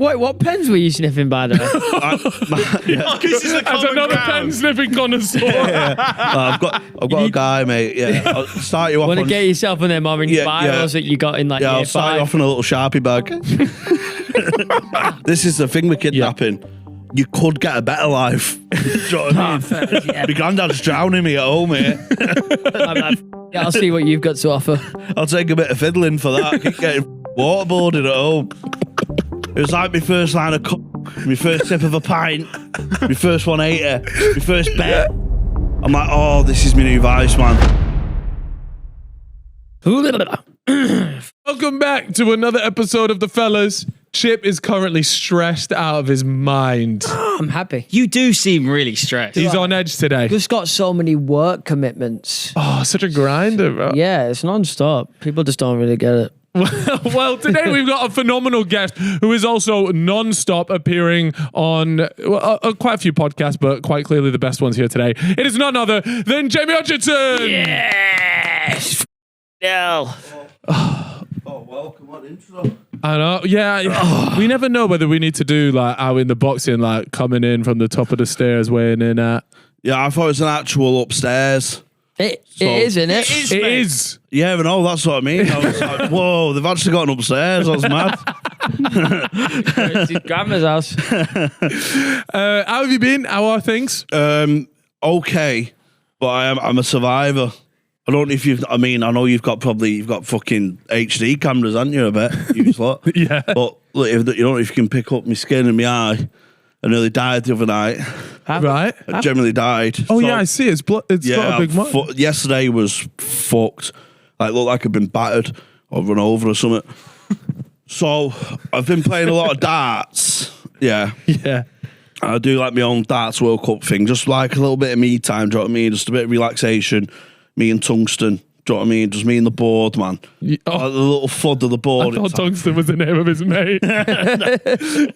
Wait, what pens were you sniffing, by the way? This is a common Another ground. pen sniffing connoisseur. I've got a guy, mate. Yeah, I'll start you off. Want to get yourself on them orange vials that you got in like Yeah, year I'll start you 5? off in a little Sharpie bag. This is the thing with kidnapping. You could get a better life. Do you know what I mean? Yeah. My granddad's drowning me at home, mate. Yeah, I'll see what you've got to offer. I'll take a bit of fiddling for that. I keep getting waterboarded at home. It was like my first line of my first sip of a pint, my first 180, my first bet. I'm like, oh, this is my new vice, man. Welcome back to another episode of The Fellas. Chip is currently stressed out of his mind. I'm happy. You do seem really stressed. He's on edge today. Just got so many work commitments. Oh, such a grinder, bro. Yeah, it's non-stop. People just don't really get it. Well, today we've got a phenomenal guest who is also non-stop appearing on quite a few podcasts, but quite clearly the best ones here today. It is none other than Jamie Hutchinson. Yes. No. Oh, welcome on intro. I know. Yeah. We never know whether we need to do like how in the boxing, like coming in from the top of the stairs, weighing in at. Yeah, I thought it was an actual upstairs. It is, isn't it? It is. Yeah, but no, that's what I mean. I was like, whoa, they've actually gotten upstairs. I was mad. It's his grandma's house. How have you been? How are things? Okay, but I'm a survivor. I don't know if you've. I mean, I know you've got fucking HD cameras, haven't you? I bet you lot. Yeah. But look, you don't know if you can pick up my skin and my eye. I nearly died the other night. Right. I generally died. Oh, So, yeah, I see. It's got a big mark. Yesterday was fucked. Like, looked like I'd been battered or run over or something. So I've been playing a lot of darts. Yeah. Yeah. I do like my own darts World Cup thing. Just like a little bit of me time, do you know what I mean? Just a bit of relaxation. Me and Tungsten, do you know what I mean? Just me and the board, man. Oh. Like the little FUD of the board. I thought Tungsten was the name of his mate.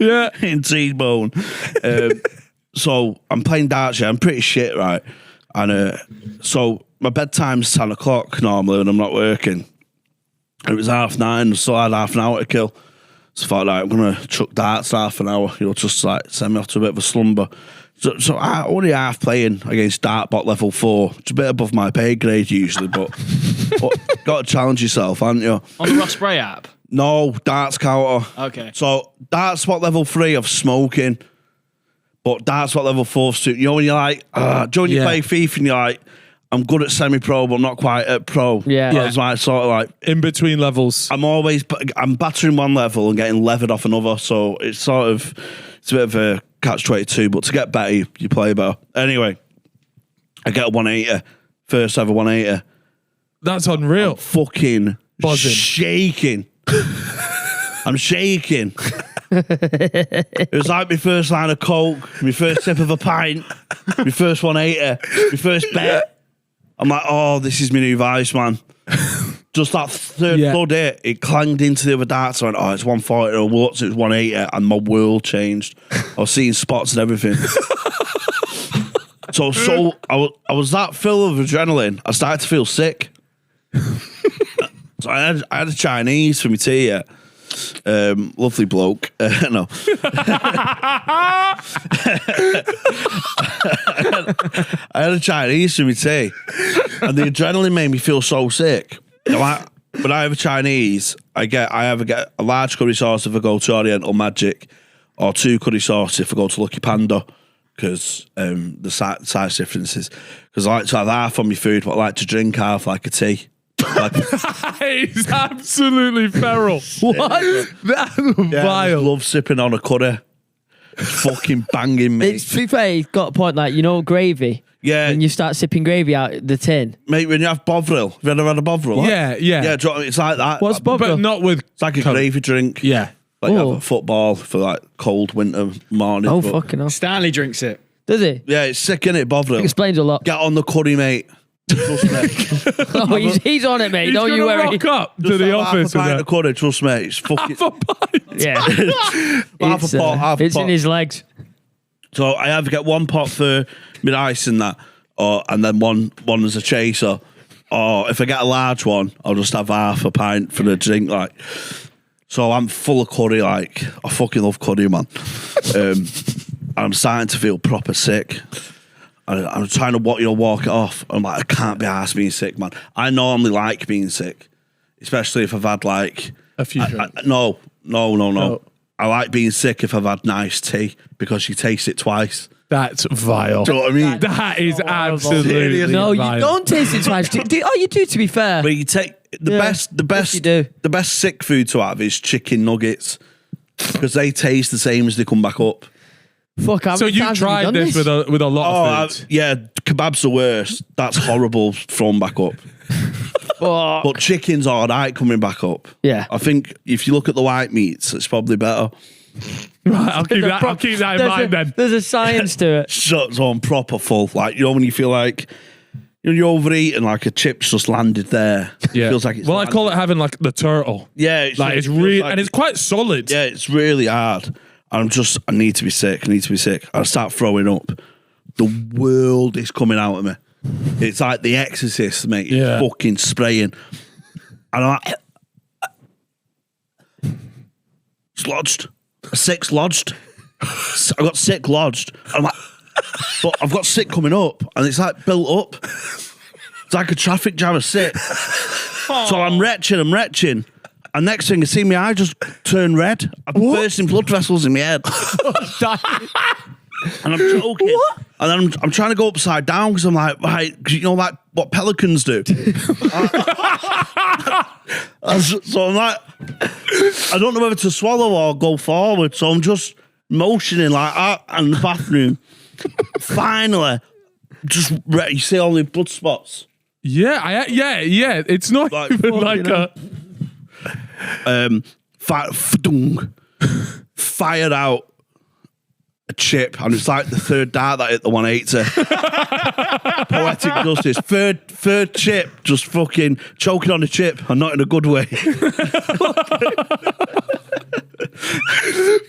Yeah. In T-Bone. So I'm playing darts, yeah. I'm pretty shit, right? And so my bedtime's 10 o'clock normally when I'm not working. It was 9:30, so I had half an hour to kill. So I thought, like, I'm going to chuck darts half an hour, just like send me off to a bit of a slumber. So I only half playing against Dartbot level 4. It's a bit above my pay grade usually, but got to challenge yourself, haven't you? On the Ross Spray app? No, darts counter. Okay. So darts spot level 3 of smoking, but darts spot level 4 of, you know when you're like, do you know when you play FIFA and you're like, I'm good at semi-pro, but not quite at pro. Yeah. That's my sort of like In between levels. I'm battering one level and getting levered off another, so it's a bit of a catch-22, but to get better, you play better. Anyway, I get a 180, first ever 180. That's unreal. Fucking Buzzing. shaking. I'm shaking. It was like my first line of coke, my first sip of a pint, my first 180, my first bet. I'm like, oh, this is my new vice, man. Just that third blood hit, it clanged into the other darts. I went, oh, it's 140, and what's it, 180, and my world changed. I was seeing spots and everything. so I was that full of adrenaline, I started to feel sick. So I had a Chinese for my tea, yeah. Lovely bloke. No. I had a Chinese for my tea, and the adrenaline made me feel so sick. When I have a Chinese, I either get a large curry sauce if I go to Oriental Magic, or 2 curry sauce if I go to Lucky Panda, because the size differences. Because I like to have half on my food, but I like to drink half like a tea. He's absolutely feral. What? That's I vile. love sipping on a curry. Fucking banging me. To be fair, he's got a point, like, gravy. Yeah. When you start sipping gravy out the tin. Mate, when you have Bovril, have you ever had a Bovril? Yeah. Yeah, do you know what I mean? It's like that. What's Bovril? But not with... It's like a gravy drink. Yeah. Like you have Oh. a football for like cold winter morning. Oh, but- fucking hell. Stanley drinks it. Does he? Yeah, it's sick, innit, Bovril? Explains a lot. Get on the curry, mate. Trust me. Oh, he's on it, mate. He's Don't you gonna worry. rock up to Just the have office half a with pint that. of curry, trust me. It's fucking... For pint. Yeah. half a pot, half a It's pot. in his legs. So I either get one pot for mid ice and that, and then one as a chaser. Or if I get a large one, I'll just have half a pint for the drink, like... So I'm full of curry, like, I fucking love curry, man. And I'm starting to feel proper sick. I'm trying to walk it off. I'm like, I can't be arsed being sick, man. I normally like being sick, especially if I've had like A few drinks. No. Oh. I like being sick if I've had nice tea because you taste it twice. That's vile. Do you know what I mean? That is absolutely Seriously? No, vile. you don't taste it twice. You do, to be fair. But you take the best you do. the best sick food to have is chicken nuggets because they taste the same as they come back up. Fuck, how So many you times have tried done this with a lot of foods. Yeah, kebabs are worse. That's horrible thrown back up. Fuck. But chicken's all right coming back up. Yeah. I think if you look at the white meats, it's probably better. Right, I'll keep that in mind then. There's a science to it. So I'm proper full. Like, you know, when you feel like you're overeating, like a chip's just landed there. Yeah. It feels like it's I call it having like the turtle. Yeah. It's feels really, like- and it's quite solid. Yeah, it's really hard. I need to be sick. I start throwing up. The world is coming out of me. It's like The Exorcist, mate. Yeah. Fucking spraying. And I'm like, it's lodged. Sick's lodged. I got sick lodged. I'm like, but I've got sick coming up, and it's like built up. It's like a traffic jam of sick. So I'm retching. And next thing, I see my eye just turn red. I'm bursting blood vessels in my head. And I'm choking. What? And then I'm trying to go upside down because I'm like, right, 'cause you know, like what pelicans do. So I'm like, I don't know whether to swallow or go forward. So I'm just motioning like that in the bathroom. Finally, just you see all the blood spots. Yeah. It's not Like, even like a. Fired out a chip, and it's like the third dart that hit the 180. Poetic justice. Third chip, just fucking choking on a chip, and not in a good way.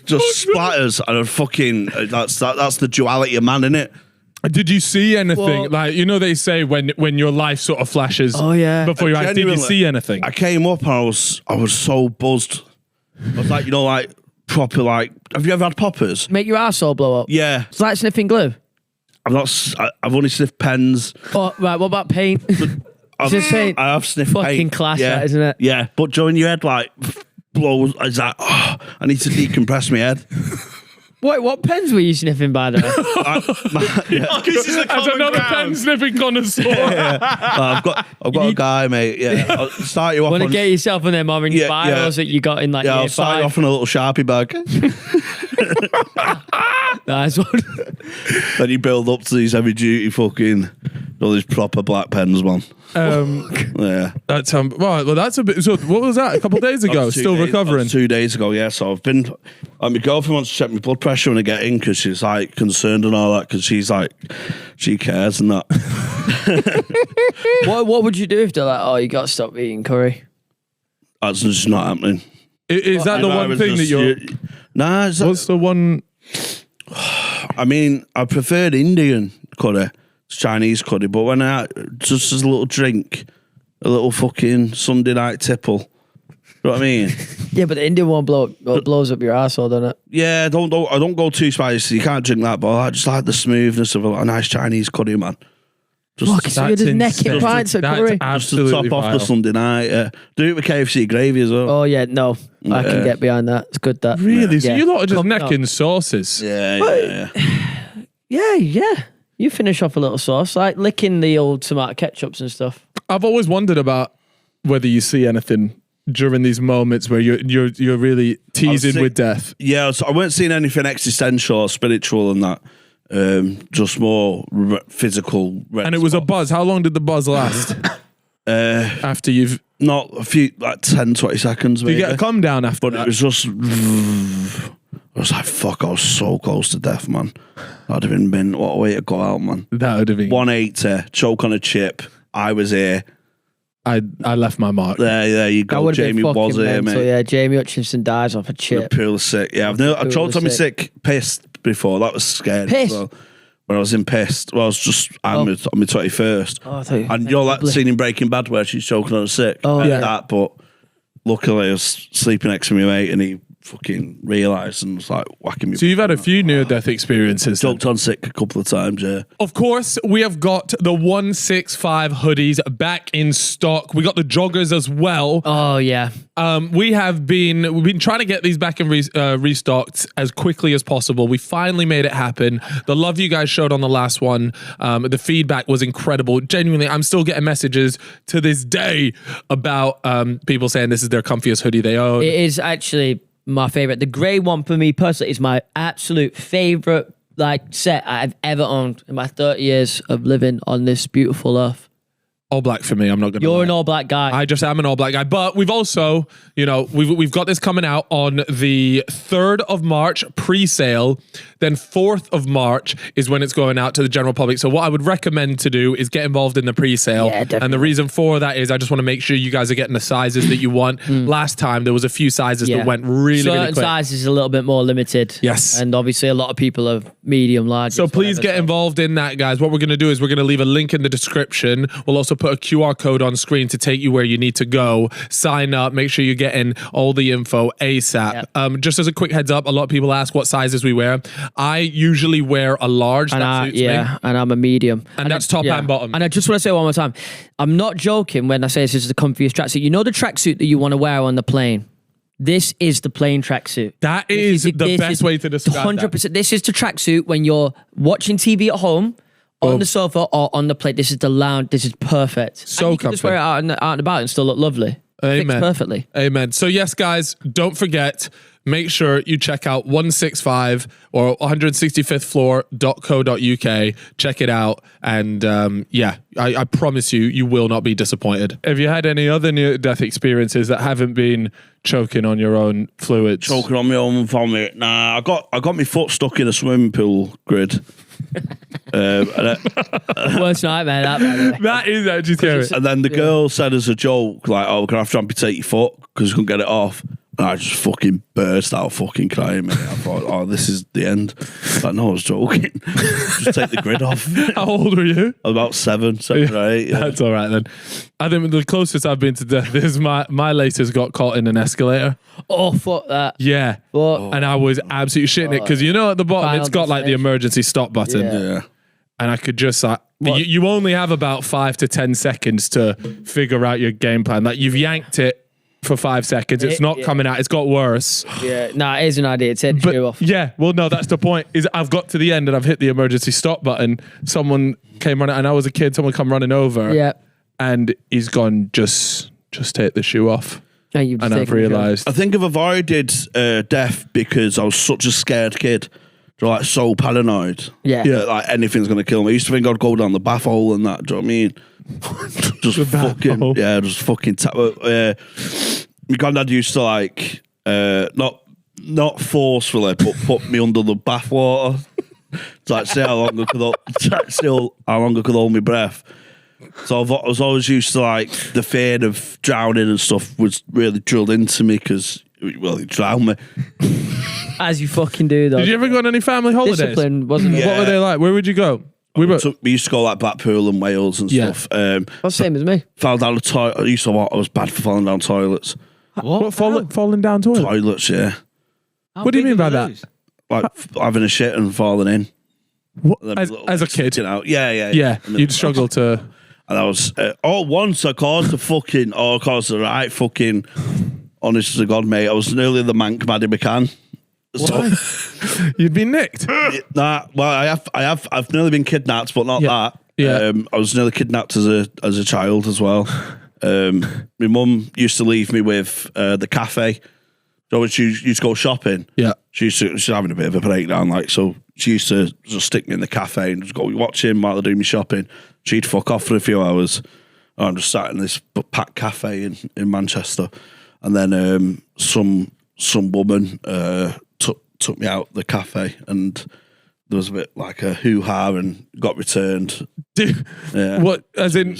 Just splatters, and a fucking that's the duality of man, innit? Did you see anything? Well- Like, you know, they say when your life sort of flashes Oh, yeah. before your eyes. Did you Genuinely, see anything? I came up and I was so buzzed. I was like, you know, like proper like. Have you ever had poppers? Make your arsehole blow up. Yeah, It's like sniffing glue. I've only sniffed pens. Oh, right, what about paint? Just paint. I have sniffed Fucking paint. class, yeah. that, isn't it? Yeah, but during your head like blows, it's like, oh, I need to decompress my head. Wait, what pens were you sniffing, by the way? This is the As common another ground. pen sniffing connoisseur. I've got a guy, mate. Yeah, I'll start you off. Want to on, get yourself on them orange Yeah, bios that you got in like yeah, year I'll start you 5? off in a little Sharpie bag. Nice one. Then you build up to these heavy duty fucking all these proper black pens, man. Yeah. That's well, that's a bit. So what was that? A couple of days ago, still recovering. 2 days ago, yeah. So I've been. My girlfriend wants to check my blood pressure when I get in because she's like concerned and all that because she's like she cares and that. What would you do if they're like, oh, you got to stop eating curry? That's just not happening. Is that the one thing that you're? Nah, it's What's the one? I mean, I preferred Indian curry, Chinese curry, but when I just as a little drink, a little fucking Sunday night tipple. You know what I mean? Yeah, but the Indian one blows up your arsehole, doesn't it? Yeah, I don't go too spicy. You can't drink that, but I just like the smoothness of a nice Chinese curry, man. Fuck, so you're just necking pints of curry? Just to Absolutely top off vile. the Sunday night. Yeah. Do it with KFC gravy as well. Oh, yeah, no. I can get behind that. It's good, that. Really? So Yeah. you lot are just Come- necking sauces? Yeah. Yeah. You finish off a little sauce, like licking the old tomato ketchups and stuff. I've always wondered about whether you see anything during these moments where you're really teasing with death. Yeah, so I weren't seeing anything existential or spiritual in that. Just more physical. And it was a buzz. How long did the buzz last? After you've... Not a few, like 10, 20 seconds. Did you get a come down after But that? it was just... I was like, fuck, I was so close to death, man. That'd have been what a way to go out, man. That would have been... 180, choke on a chip. I was here. I left my mark. There you That go. would have Jamie been was fucking here, mental. mate. Yeah, Jamie Hutchinson dies off a The chip. pool sick. Yeah, I choked on my sick, pissed before. That was scary. Pissed? Well, when I was in pissed, well, I was just on my 21st. Oh, I thought you And you know that scene in Breaking Bad where she's choking on a sick? Oh, Like yeah. that, but luckily I was sleeping next to my mate and he fucking realised and was like whacking me. So you've had a few near-death experiences. Jumped on sick a couple of times, yeah. Of course, we have got the 165 hoodies back in stock. We got the joggers as well. Oh yeah. We've been trying to get these back and restocked as quickly as possible. We finally made it happen. The love you guys showed on the last one, the feedback was incredible. Genuinely, I'm still getting messages to this day about people saying this is their comfiest hoodie they own. It is actually my favorite. The grey one for me personally is my absolute favorite set I've ever owned in my 30 years of living on this beautiful earth. All black for me. I'm not gonna. You're lie. an all black guy. I just am an all black guy. But we've also, we've got this coming out on the 3rd of March pre-sale. Then 4th of March is when it's going out to the general public. So what I would recommend to do is get involved in the pre-sale. Yeah, definitely. And the reason for that is I just want to make sure you guys are getting the sizes that you want. Last time there was a few sizes that went really Certain quick. sizes are a little bit more limited. Yes. And obviously a lot of people are medium, large. So please get involved in that, guys. What we're going to do is we're going to leave a link in the description. We'll also put a QR code on screen to take you where you need to go. Sign up. Make sure you're getting all the info ASAP. Yep. Just as a quick heads up, a lot of people ask what sizes we wear. I usually wear a large. That suits me. And I'm a medium. And that's top and bottom. And I just want to say one more time, I'm not joking when I say this is the comfiest tracksuit. You know the tracksuit that you want to wear on the plane? This is the plane tracksuit. That is the best way to describe 100%. that. This is the tracksuit when you're watching TV at home, on the sofa, or on the plate. This is the lounge. This is perfect. So and you can just wear it out and about and still look lovely. Amen. Fits perfectly. Amen. So yes, guys, don't forget, make sure you check out 165 or 165thfloor.co.uk. Check it out. And I promise you will not be disappointed. Have you had any other near-death experiences that haven't been choking on your own fluids? Choking on my own vomit. Nah, I got my foot stuck in a swimming pool grid. Worst nightmare, that, by the way. That is actually scary. And then the girl said as a joke, like, "Oh, we're gonna have to amputate your foot because we couldn't get it off." And I just fucking burst out fucking crying, mate. I thought, "Oh, this is the end." Like, no, I was joking. Just take the grid off. How old were you? I was about 7 or 8. Yeah. That's all right then. I think the closest I've been to death is my latest got caught in an escalator. Oh, fuck that. Yeah. Fuck. And I was absolutely shitting it because at the bottom it's got like the emergency stop button. Yeah. And I could just you only have about 5 to 10 seconds to figure out your game plan. Like you've yanked it for 5 seconds. It's not coming out. It's got worse. Yeah. Nah, it is an idea. Take the shoe off. Yeah. Well, no, that's the point. Is I've got to the end and I've hit the emergency stop button. Someone came running, and I was a kid. Someone come running over. Yeah. And he's gone, just take the shoe off. And I've realised. I think I've avoided death because I was such a scared kid. Like so paranoid. Yeah. That, like anything's gonna kill me. I used to think I'd go down the bath hole and that. Do you know what I mean? Just fucking hole. yeah, just fucking my granddad used to like not forcefully but put me under the bath water. To like see how long I could hold my breath. So I was always used to like the fear of drowning and stuff was really drilled into me because it drowned me. As you fucking do, though. Did you ever go on any family holidays? Discipline, wasn't it? Yeah. What were they like? Where would you go? We used to go like Blackpool and Wales and stuff. That's the same as me. Fell down the toilet. I was bad for falling down toilets. What falling down toilet? Toilets, yeah. What do you mean by that? Like having a shit and falling in. What? And then As little a legs kid? sticking out. Yeah. Yeah, And then- you'd struggle to. And I was once I caused the right fucking. Honest to God, mate, I was nearly the Mank Maddie McCann. So, You'd be nicked. I've nearly been kidnapped, but not that. Yeah. I was nearly kidnapped as a child as well. My mum used to leave me with the cafe. So when she used to go shopping, she was having a bit of a breakdown, like, so she used to just stick me in the cafe and just go watch him while they're doing me shopping. She'd fuck off for a few hours. I'm just sat in this packed cafe in Manchester. And then some woman took me out the cafe, and there was a bit like a hoo-ha and got returned. Yeah. What? As in,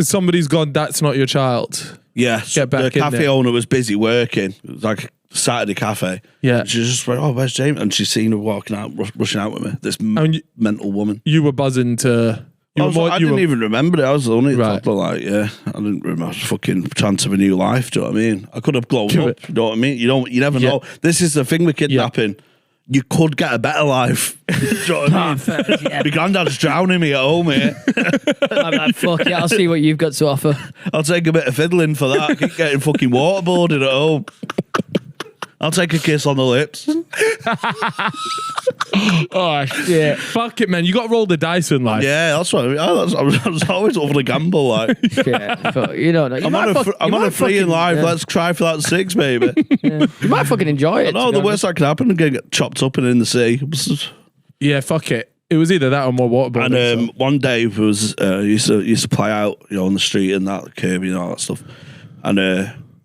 somebody's gone, that's not your child. Yeah, Get back the in cafe there. owner was busy working. It was like a Saturday cafe. Yeah. And she just went, "Oh, where's James?" And she seen her walking out, rushing out with me. This mental woman. You were buzzing to. I didn't even remember it. I was only Right. like, I didn't remember. I was fucking trying to have a new life. Do you know what I mean? I could have grown up. You know what I mean? You never know. This is the thing with kidnapping. You could get a better life. Do you know what I mean? Yeah. My granddad's drowning me at home here. I'm like, fuck yeah, I'll see what you've got to offer. I'll take a bit of fiddling for that. I keep getting fucking waterboarded at home. I'll take a kiss on the lips. Oh shit! Fuck it, man. You got to roll the dice in life. Yeah, that's what I mean. I was always over to gamble. Like, Yeah, but you don't know. I'm on a free in life. Yeah. Let's try for that 6, baby. Yeah. You might fucking enjoy it. No, the worst that can happen is get chopped up and in the sea. Yeah, fuck it. It was either that or more waterboarding. And one day it was used to play out, on the street and that Kirby and all that stuff. And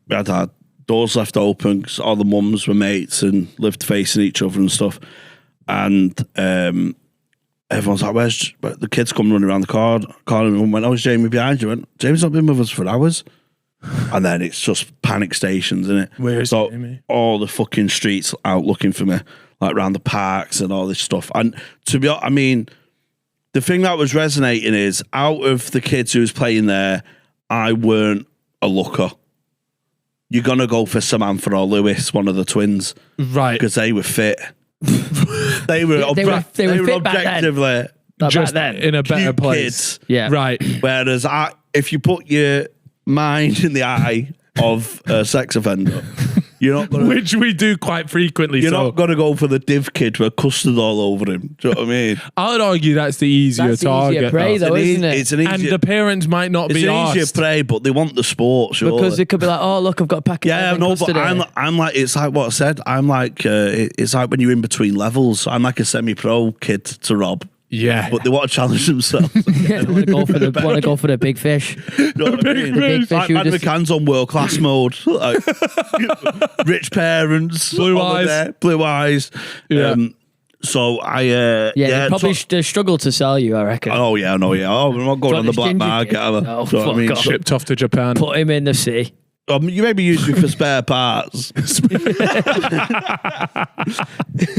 we had our doors left open because all the mums were mates and lived facing each other and stuff. And everyone's like, "Where's the kids come running around the corner?" And went, "Oh, is Jamie behind you?" I went, "Jamie's not been with us for hours." And then it's just panic stations, isn't it? Where is Jamie? All the fucking streets out looking for me, like around the parks and all this stuff. And to be honest, I mean, the thing that was resonating is out of the kids who was playing there, I weren't a looker. You're gonna go for Samantha or Lewis, one of the twins, right? Because they were fit. They were fit objectively Just back then. in a better cute place. kids. Yeah. Right. Whereas if you put your mind in the eye of a sex offender, you're not gonna. Which we do quite frequently. You're not going to go for the div kid with custard all over him. Do you know what I mean? I would argue that's the easier That's the target. easier prey, though, isn't it? It's an And easier, the parents might not it's be an easier asked. prey, but they want the sport, sure. Because it could be like, oh, look, I've got a packet Yeah, of no, but custard here. I'm like, it's like what I said. I'm like, it's like when you're in between levels. I'm like a semi-pro kid to rob. Yeah. But they want to challenge themselves. Yeah, they want to go for the big fish. You know what I mean? The big fish. Like You Mad just, McCann's on world class mode. Like, rich parents, Blue holiday, blue eyes. Yeah. So I, they probably struggle to sell you, I reckon. Oh yeah, no, yeah. Oh, we're not going on the black Ginger market. kid. Either. Oh, Do you know what I mean? fuck off. Shipped off to Japan. Put him in the sea. You maybe use me for spare parts.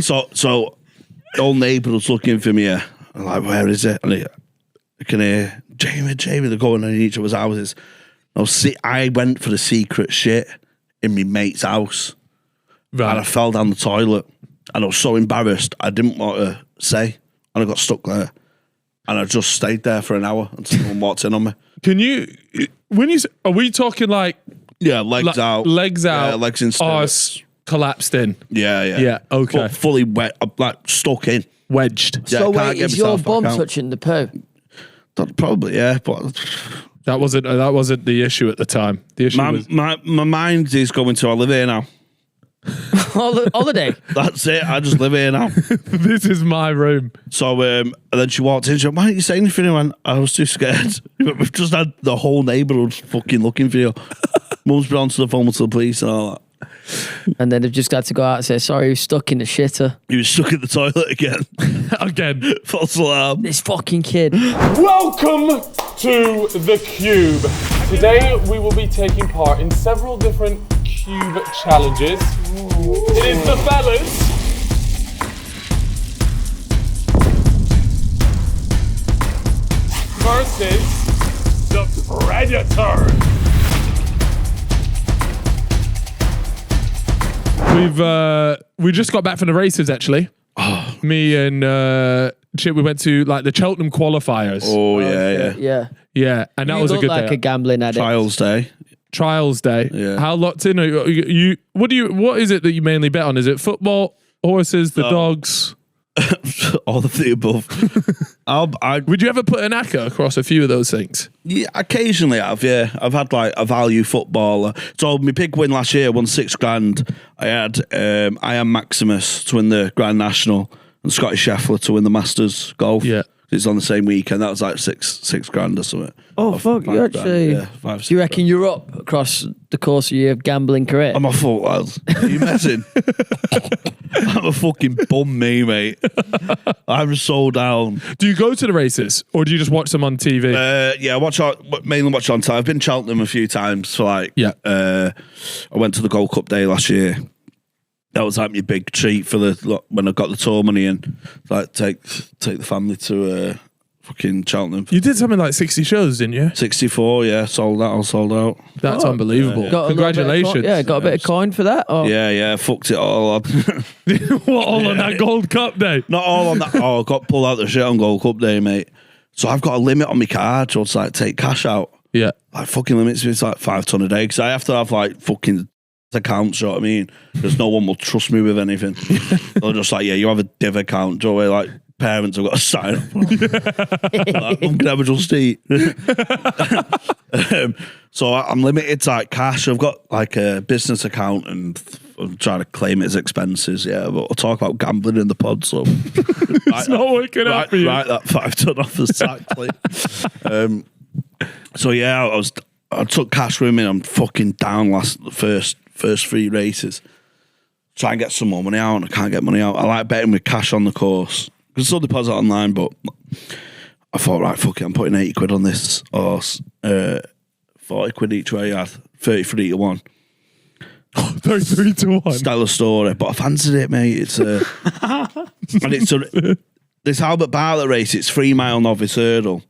so old neighbour was looking for me. I'm like, where is it? And I can hear Jamie. They're going in each other's houses. I went for the secret shit in my mate's house, and I fell down the toilet, and I was so embarrassed I didn't want to say, and I got stuck there, and I just stayed there for an hour until someone walked in on me. Can you? Are we talking like? Yeah, legs out, legs out, yeah, legs in stirrups. arse collapsed in, Yeah. Okay, But fully wet, like stuck in. wedged. Yeah, So I can't wait, get is your myself back bum out. touching the poo? Probably, yeah. But That wasn't the issue at the time. The issue was my mind is going to. I live here now. Holiday. That's it. I just live here now. this is my room. So and then she walked in. She went, "Why didn't you say anything?" I went, "I was too scared." We've just had the whole neighbourhood fucking looking for you. Mum's been on to the phone to the police and all that. And then they've just got to go out and say, sorry, he was stuck in the shitter. He was stuck in the toilet again. Again. False alarm. This fucking kid. Welcome to the Cube. Today we will be taking part in several different Cube challenges. It is the fellas versus the Predator. We just got back from the races actually. Me and Chip, we went to like the Cheltenham qualifiers. Oh yeah. Yeah. Yeah, and that was a look good like day. a gambling addict. Trials day. Trials day. Yeah. How locked in are you? What is it that you mainly bet on? Is it football, horses, the dogs? All of the above. Would you ever put an acca across a few of those things? Yeah, occasionally I've had like a value footballer. So my big win last year won $6,000. I had I am Maximus to win the Grand National and Scotty Scheffler to win the Masters golf. Yeah. It's on the same weekend. That was like six grand or something. Oh, fuck. You actually. Yeah, 5, 6 Do you reckon you're up across the course of your gambling career? I'm a fault, lads. Are you messing? I'm a fucking bum, mate. I'm so down. Do you go to the races or do you just watch them on TV? Yeah, mainly watch on time. I've been to Cheltenham a few times for like. Yeah. I went to the Gold Cup day last year. That was like my big treat for when I got the tour money in. Like take the family to fucking Cheltenham. You did something like 60 shows, didn't you? 64, yeah, sold out. That's unbelievable. yeah. Got a little bit of Congratulations. got a bit of coin for that. Or? Yeah, fucked it all up. What, all on that Gold Cup day? Not all on that. Oh, I got pulled out the shit on Gold Cup day, mate. So I've got a limit on my card, so it's like take cash out. Yeah. Like fucking limits me, it's like 5 ton a day, because I have to have like fucking accounts, you know what I mean? Because no one will trust me with anything. They're just like, yeah, you have a div account, do you know, where like parents have got to sign up. Like, I'm gonna have a trustee. So I'm limited to like cash. I've got like a business account and I'm trying to claim it as expenses, yeah, but we'll talk about gambling in the pod, so It's not working out for you. Write that 5 ton off as tax, please. So yeah, I took cash with me. I'm fucking down first 3 races. Try and get some more money out, and I can't get money out. I like betting with cash on the course. I can still deposit online, but I thought, right, fuck it, I'm putting 80 quid on this horse. 40 quid each way, yeah, 33 to 1. 33 to 1. Stellar story, but I fancied it, mate. It's and it's this Albert Bartlett race. It's 3 mile novice hurdle.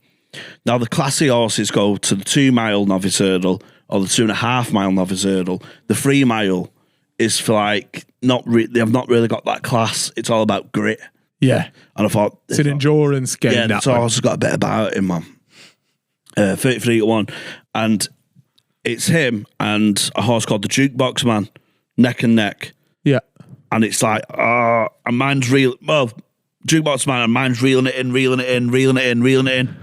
Now the classy horses go to the 2 mile novice hurdle or the 2.5 mile novice hurdle. The 3 mile is for like they have not really got that class. It's all about grit. Yeah. And I thought It's an endurance game. yeah, that this horse one. has got a bit about him, man. 33 to 1, and it's him and a horse called the Jukebox Man, neck and neck. Yeah. And it's like, and mine's real. Well, Jukebox Man, and mine's reeling it in. And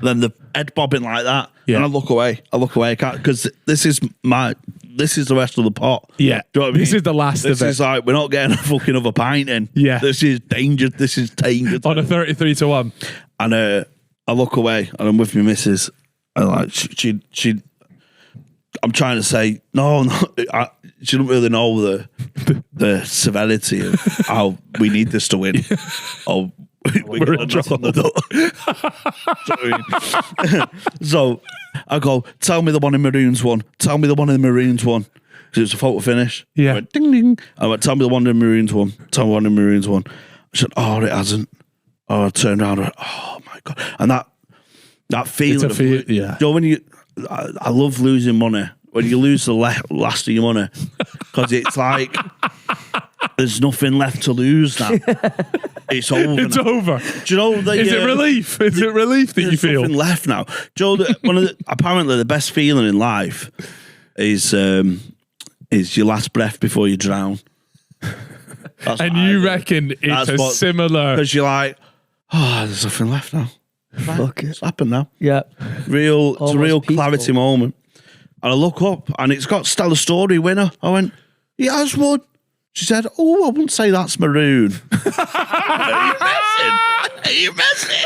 then the head bobbing like that. Yeah. And I look away, because this is the rest of the pot. Yeah. Do you know what I mean? This is the last This of it. is like, we're not getting a fucking other pint in. Yeah. This is danger. This is danger. On a 33 to 1. And I look away and I'm with my missus. And like, she I'm trying to say, no, she don't really know the severity of how we need this to win. Oh, we're in trouble. On the door. So I go, tell me the one in Maroons won. Tell me the one in Maroons won. Because it was a photo finish. Yeah. I went, ding, ding. I went, tell me the one in Maroons won. Tell me the one in Maroons won. I said, oh, it hasn't. Oh, I turned around and went, oh my God. And that feeling. Yeah. You know, when I love losing money. When you lose the last of your money, because it's like there's nothing left to lose now. It's over. It's now. over. Do you know? Is it relief? Is it relief that you There's feel? nothing left now. Do you know apparently the best feeling in life is your last breath before you drown. And you reckon it's similar? Because you're like, oh, there's nothing left now. Fuck it. It's happened now. Yeah. It's a real peaceful. clarity moment. And I look up and it's got Stellar Story winner. I went, he has won. She said, oh, I wouldn't say that's maroon. Are you messing?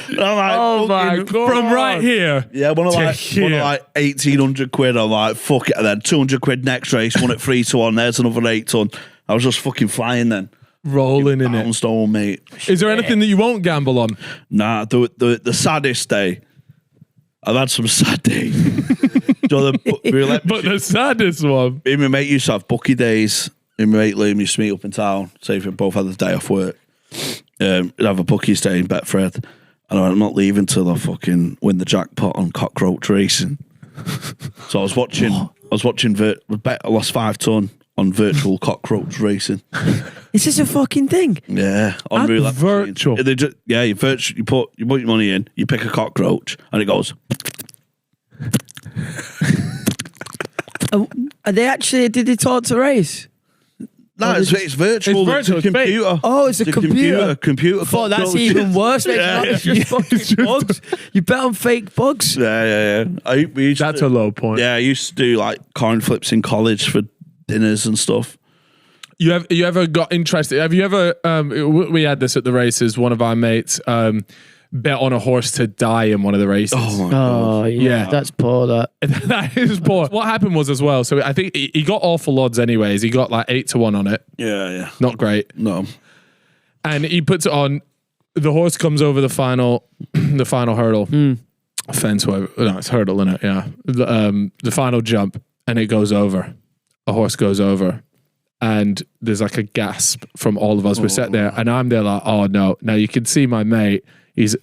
And I'm like, Oh my God. From right here. yeah, one of to like here. 1,800 quid. I'm like, fuck it. And then 200 quid next race, won at 3 to 1. There's another 8 ton. I was just fucking flying then. Rolling in it. Poundstone, mate. Is there anything that you won't gamble on? Nah, the saddest day. I've had some sad days. But the saddest one. Me and my mate used to have bookie days. Me and my mate Liam used to meet up in town. Say if we both had the day off work. We'd have a bookie stay in Betfred. And I went, I'm not leaving till I fucking win the jackpot on cockroach racing. So I was watching I lost 5 ton on virtual cockroach racing. Is this a fucking thing? Yeah, on roulette virtual. machine. You put your money in, you pick a cockroach, and it goes. Are they actually? Did they talk to race? No, it's virtual. It's virtual, It's a it's fake. computer. Oh, it's a computer. Computer. I thought that's cockroaches. even worse. Yeah. It's just fucking bugs. You bet on fake bugs. Yeah. That's a low point. Yeah, I used to do like coin flips in college for dinners and stuff. You ever got interested? Have you ever? We had this at the races. One of our mates bet on a horse to die in one of the races. Oh my god. Oh yeah, that's poor. That is poor. What happened was as well. So I think he got awful odds anyways. He got like 8 to 1 on it. Yeah. Not great. No. And he puts it on. The horse comes over the final hurdle. Fence, whatever. No, it's hurdle, isn't it? Yeah. The final jump, and it goes over. A horse goes over. And there's like a gasp from all of us. We're sat there, and I'm there like, oh no. Now you can see my mate. He's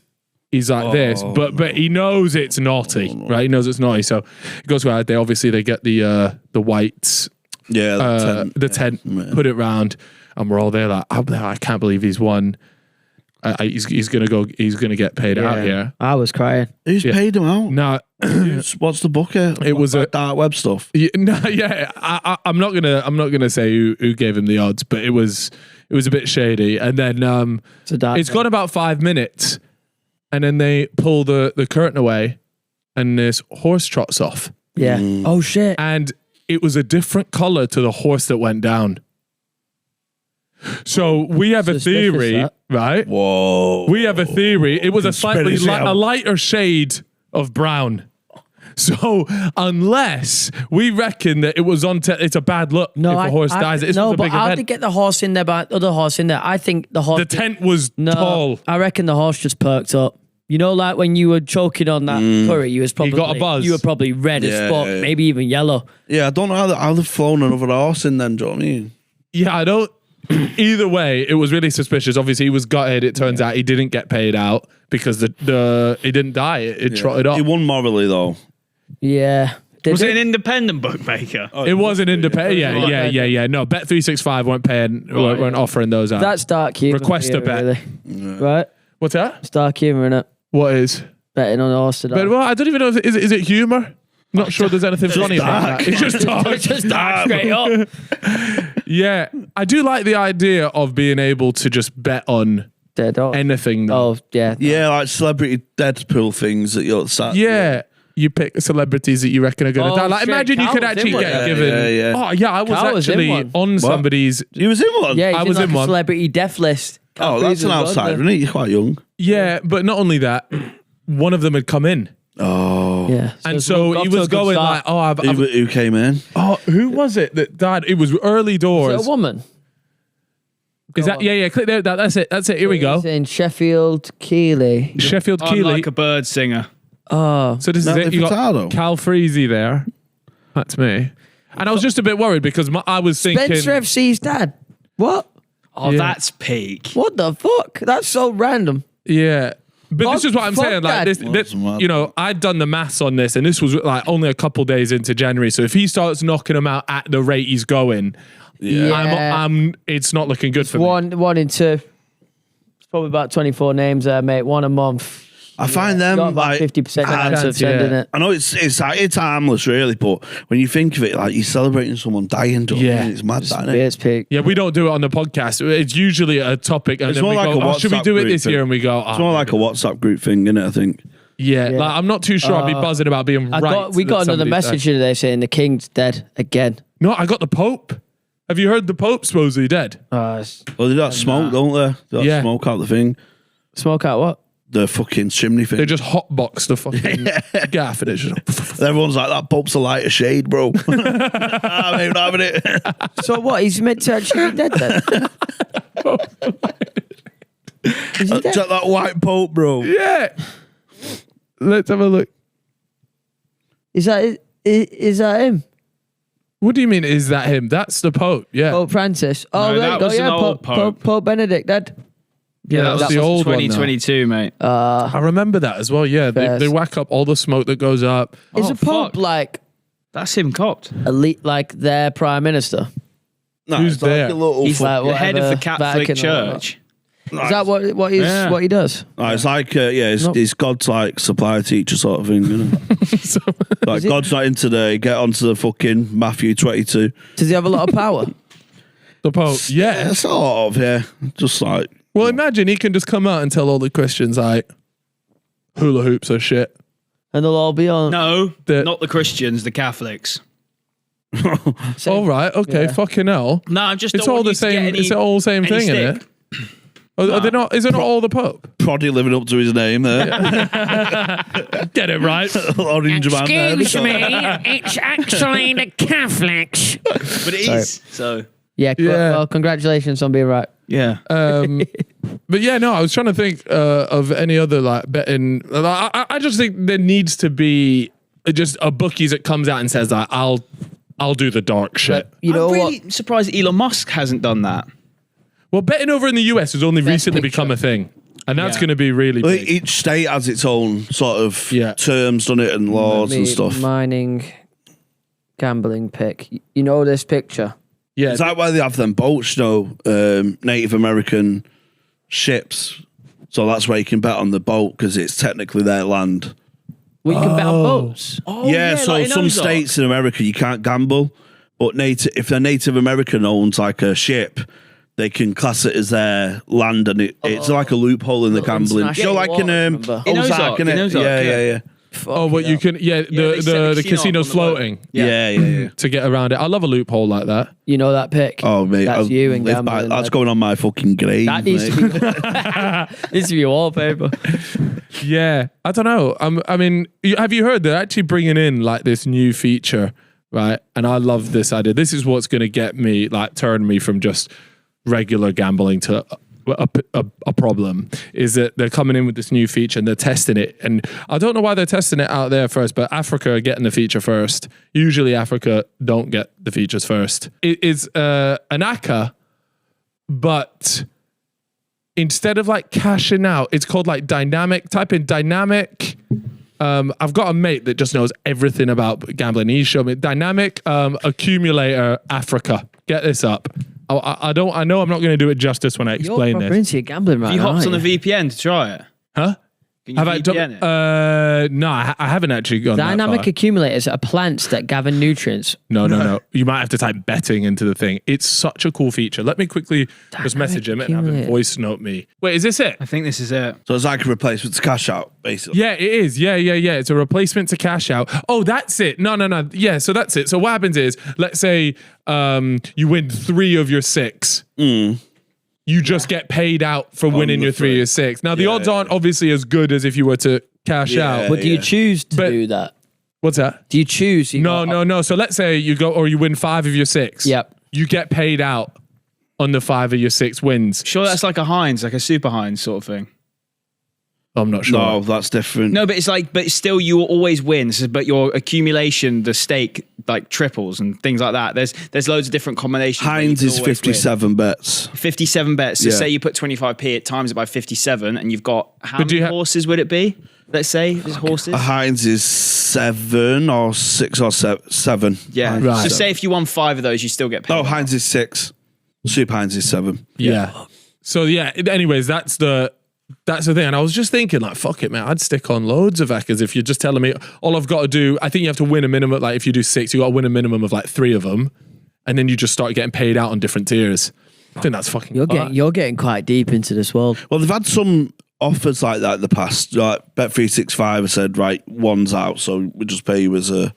he's like this, but he knows it's naughty, right? He knows it's naughty, so he goes around. They get the whites, the tent, put it round, and we're all there like, I can't believe he's won. He's gonna get paid out here. I was crying. Who's paid him out? No, what's the bucket? It was like dark web stuff. I'm not gonna say who gave him the odds, but it was a bit shady. And then it's gone about 5 minutes, and then they pull the curtain away, and this horse trots off. Yeah. Oh shit. And it was a different color to the horse that went down. So we have a theory, right? Whoa. We have a theory. It was a slightly a lighter shade of brown. So unless we reckon that it was it's a bad look if a horse dies. It's a big how event. did get the horse in there by other horse in there? I think the horse. The tent was tall. I reckon the horse just perked up. You know, like when you were choking on that curry, you got a buzz. You were probably red as fuck, maybe even yellow. Yeah, I don't know how they've flown another horse in then, do you know what I mean? Yeah, I don't. Either way, it was really suspicious. Obviously, he was gutted. It turns out he didn't get paid out because he didn't die. It trotted off. He won morally though. Yeah. Was it an independent bookmaker? It was an independent. Yeah. No, Bet365 weren't offering those out. That's dark humor. Request a bet. Really. Right? What's that? It's dark humor, innit? What is? Betting on a horse to die. But well, I don't even know if is it humor. Not sure there's anything funny about that. It's just dark. It's just dark straight up. Yeah, I do like the idea of being able to just bet on Dead horse. anything. Though. Oh, yeah. Yeah, like celebrity Deadpool things that you're sat. Yeah. You pick celebrities that you reckon are going to die. Like, shit, imagine you Cal could was actually in get one. given. Yeah. Oh yeah, I was Cal was in actually one. on somebody's. You was in one? Yeah, I he's was in in one. celebrity death list. Oh, that's an outsider, isn't it? You're quite young. Yeah, but not only that, one of them had come in. Oh. Yeah. And so he was going like, Who came in? who was it that died? It was early doors. Is it a woman? Is that yeah? Click there. That's it. Here we go. He's in Sheffield Keeley. Sheffield I'm Keeley. like a bird singer. Oh. So this is Natalie it. You got Furtado. Cal Freezy there. That's me. And I was just a bit worried because I was thinking. Spencer FC's dad. What? Oh, Yeah. that's peak. What the fuck? That's so random. Yeah. But this is what I'm Fuck saying. Like that. this, you know, I'd done the maths on this, and this was like only a couple days into January. So if he starts knocking them out at the rate he's going, I'm it's not looking good for me. One in two. It's probably about 24 names there, mate. One a month. I find them Got about like 50% chance of chance, sending yeah. it. I know it's harmless, really, but when you think of it, like you're celebrating someone dying, don't you? Yeah. It's mad, that, isn't it? It's peak. Yeah, we don't do it on the podcast. It's usually a topic, and It's then we more like go, a should we WhatsApp do it group this thing. year? And we go, It's more like a WhatsApp group thing, isn't it? I think. yeah. Like, I'm not too sure I'd be buzzing about being right. We got that another somebody's message dead. today saying the king's dead again. No, I got the Pope. Have you heard the Pope supposedly dead? Well, they got smoke, don't they? They got Yeah. smoke out the thing. Smoke out what? The fucking chimney thing. They just hotbox the fucking gaff, and it's just. Everyone's like, that Pope's a lighter shade, bro. I'm ain't having it. So what? He's meant to actually be dead then? Is he dead? Check that white Pope, bro. Yeah. Let's have a look. Is that him? What do you mean? Is that him? That's the Pope. Yeah. Pope Francis. Oh, No, there you that go. was an Yeah, old Pope. Pope Benedict dead. Yeah, that was the old one. 2022, mate. I remember that as well. Yeah, they whack up all the smoke that goes up. Is a Pope fuck. like That's him copped. elite, like their prime minister? No, Who's it's like there? a little He's like The head of the whatever, Catholic Vatican or whatnot. Church. Is that what he does? It's like, it's God's like supply teacher sort of thing, you know? Like, God's not in today, get onto the fucking Matthew 22. Does he have a lot of power? The Pope. Yeah. Yeah, sort of, yeah. Just like, Well, imagine he can just come out and tell all the Christians, like, hula hoops are shit. And they'll all be on. No, The- not the Christians, the Catholics. Same. All right. Okay. Yeah. Fucking hell. No, I'm just. It's don't all want the you to get same. any- It's all the same any thing, isn't stick. it? Are they not? Is it not all the Pope? Proddy living up to his name there. Get it right. Orange man there. it's actually the Catholics. But it is. So Yeah. Yeah. Well, congratulations on being right. yeah. But yeah, no, I was trying to think of any other like betting. I just think there needs to be just a bookies that comes out and says that I'll do the dark shit. You know I'm what? really surprised Elon Musk hasn't done that. Well, betting over in the US has only recently picture. become a thing. And that's going to be really Well, big. each state has its own sort of Yeah. terms, doesn't it, and laws and stuff. Mining, gambling pick. You know this picture? Yeah. Is that why they have them boats, Native American ships? So that's where you can bet on the boat because it's technically their land. Well, you can bet on boats. yeah, so like in some Ozark. states in America you can't gamble, but if their Native American owns like a ship, they can class it as their land, and it's like a loophole in the Little gambling. international Like waters, in remember? In Ozark, Ozark, innit? in Ozark, yeah. Oh, but you can, they set the casino's up on the boat. floating Yeah. to get around it. I love a loophole like that. You know that pick? Oh, mate. That's I'll you in live by- gambling. That's lad. going on my fucking grave, That needs mate. to be needs to be wallpaper. Yeah, I don't know. I mean, have you heard they're actually bringing in like this new feature, right? And I love this idea. This is what's going to get me, like, turn me from just regular gambling to a problem. Is that they're coming in with this new feature and they're testing it. And I don't know why they're testing it out there first, but Africa are getting the feature first. Usually Africa don't get the features first. It is an ACA, but instead of like cashing out, it's called like dynamic. Type in dynamic. I've got a mate that just knows everything about gambling. He showed me dynamic accumulator Africa. Get this up. I know I'm not going to do it justice when I explain You're this. into your gambling right You now. hopped on aren't the you? VPN to try it. Huh? Can you VPN it? No, I haven't actually gone Dynamic that far. accumulators are plants that gather nutrients. No. You might have to type betting into the thing. It's such a cool feature. Let me quickly just message him and have him accumulator. voice note me. Wait, is this it? I think this is it. So it's like a replacement to cash out, basically. Yeah, it is. Yeah. It's a replacement to cash out. Oh, that's it. No. Yeah, so that's it. So what happens is, let's say you win 3 of your 6. You just get paid out for winning the your 3 of your 6. Now, the odds aren't obviously as good as if you were to cash out. But do you choose to But- do that? What's that? Do you choose? You go, No. So let's say you go or you win 5 of your 6. Yep. You get paid out on the 5 of your 6 wins. Sure, that's like a Heinz, like a super Heinz sort of thing. I'm not sure. No, that's different. No, but it's like, but still, you will always win. So, but your accumulation, the stake, like triples and things like that. There's loads of different combinations. where you Heinz can is always 57 bets. win. 57 bets. So Yeah. say you put 25p, it times it by 57, and you've got how But do many you horses would it be? Let's say there's horses. A Heinz is 7 or 6 or 7. Yeah. Heinz Right. So is say if you won 5 of those, you still get paid. No, Heinz is 6. Super Heinz is 7. Yeah. So yeah. Anyways, that's the thing. And I was just thinking, like, fuck it, man. I'd stick on loads of ACAs if you're just telling me all I've got to do. I think you have to win a minimum. Like if you do 6, you got to win a minimum of like 3 of them, and then you just start getting paid out on different tiers. I think that's fucking. You're getting quite deep into this world. Well, they've had some offers like that in the past. Like Bet365 said, right, one's out, so we just pay you as a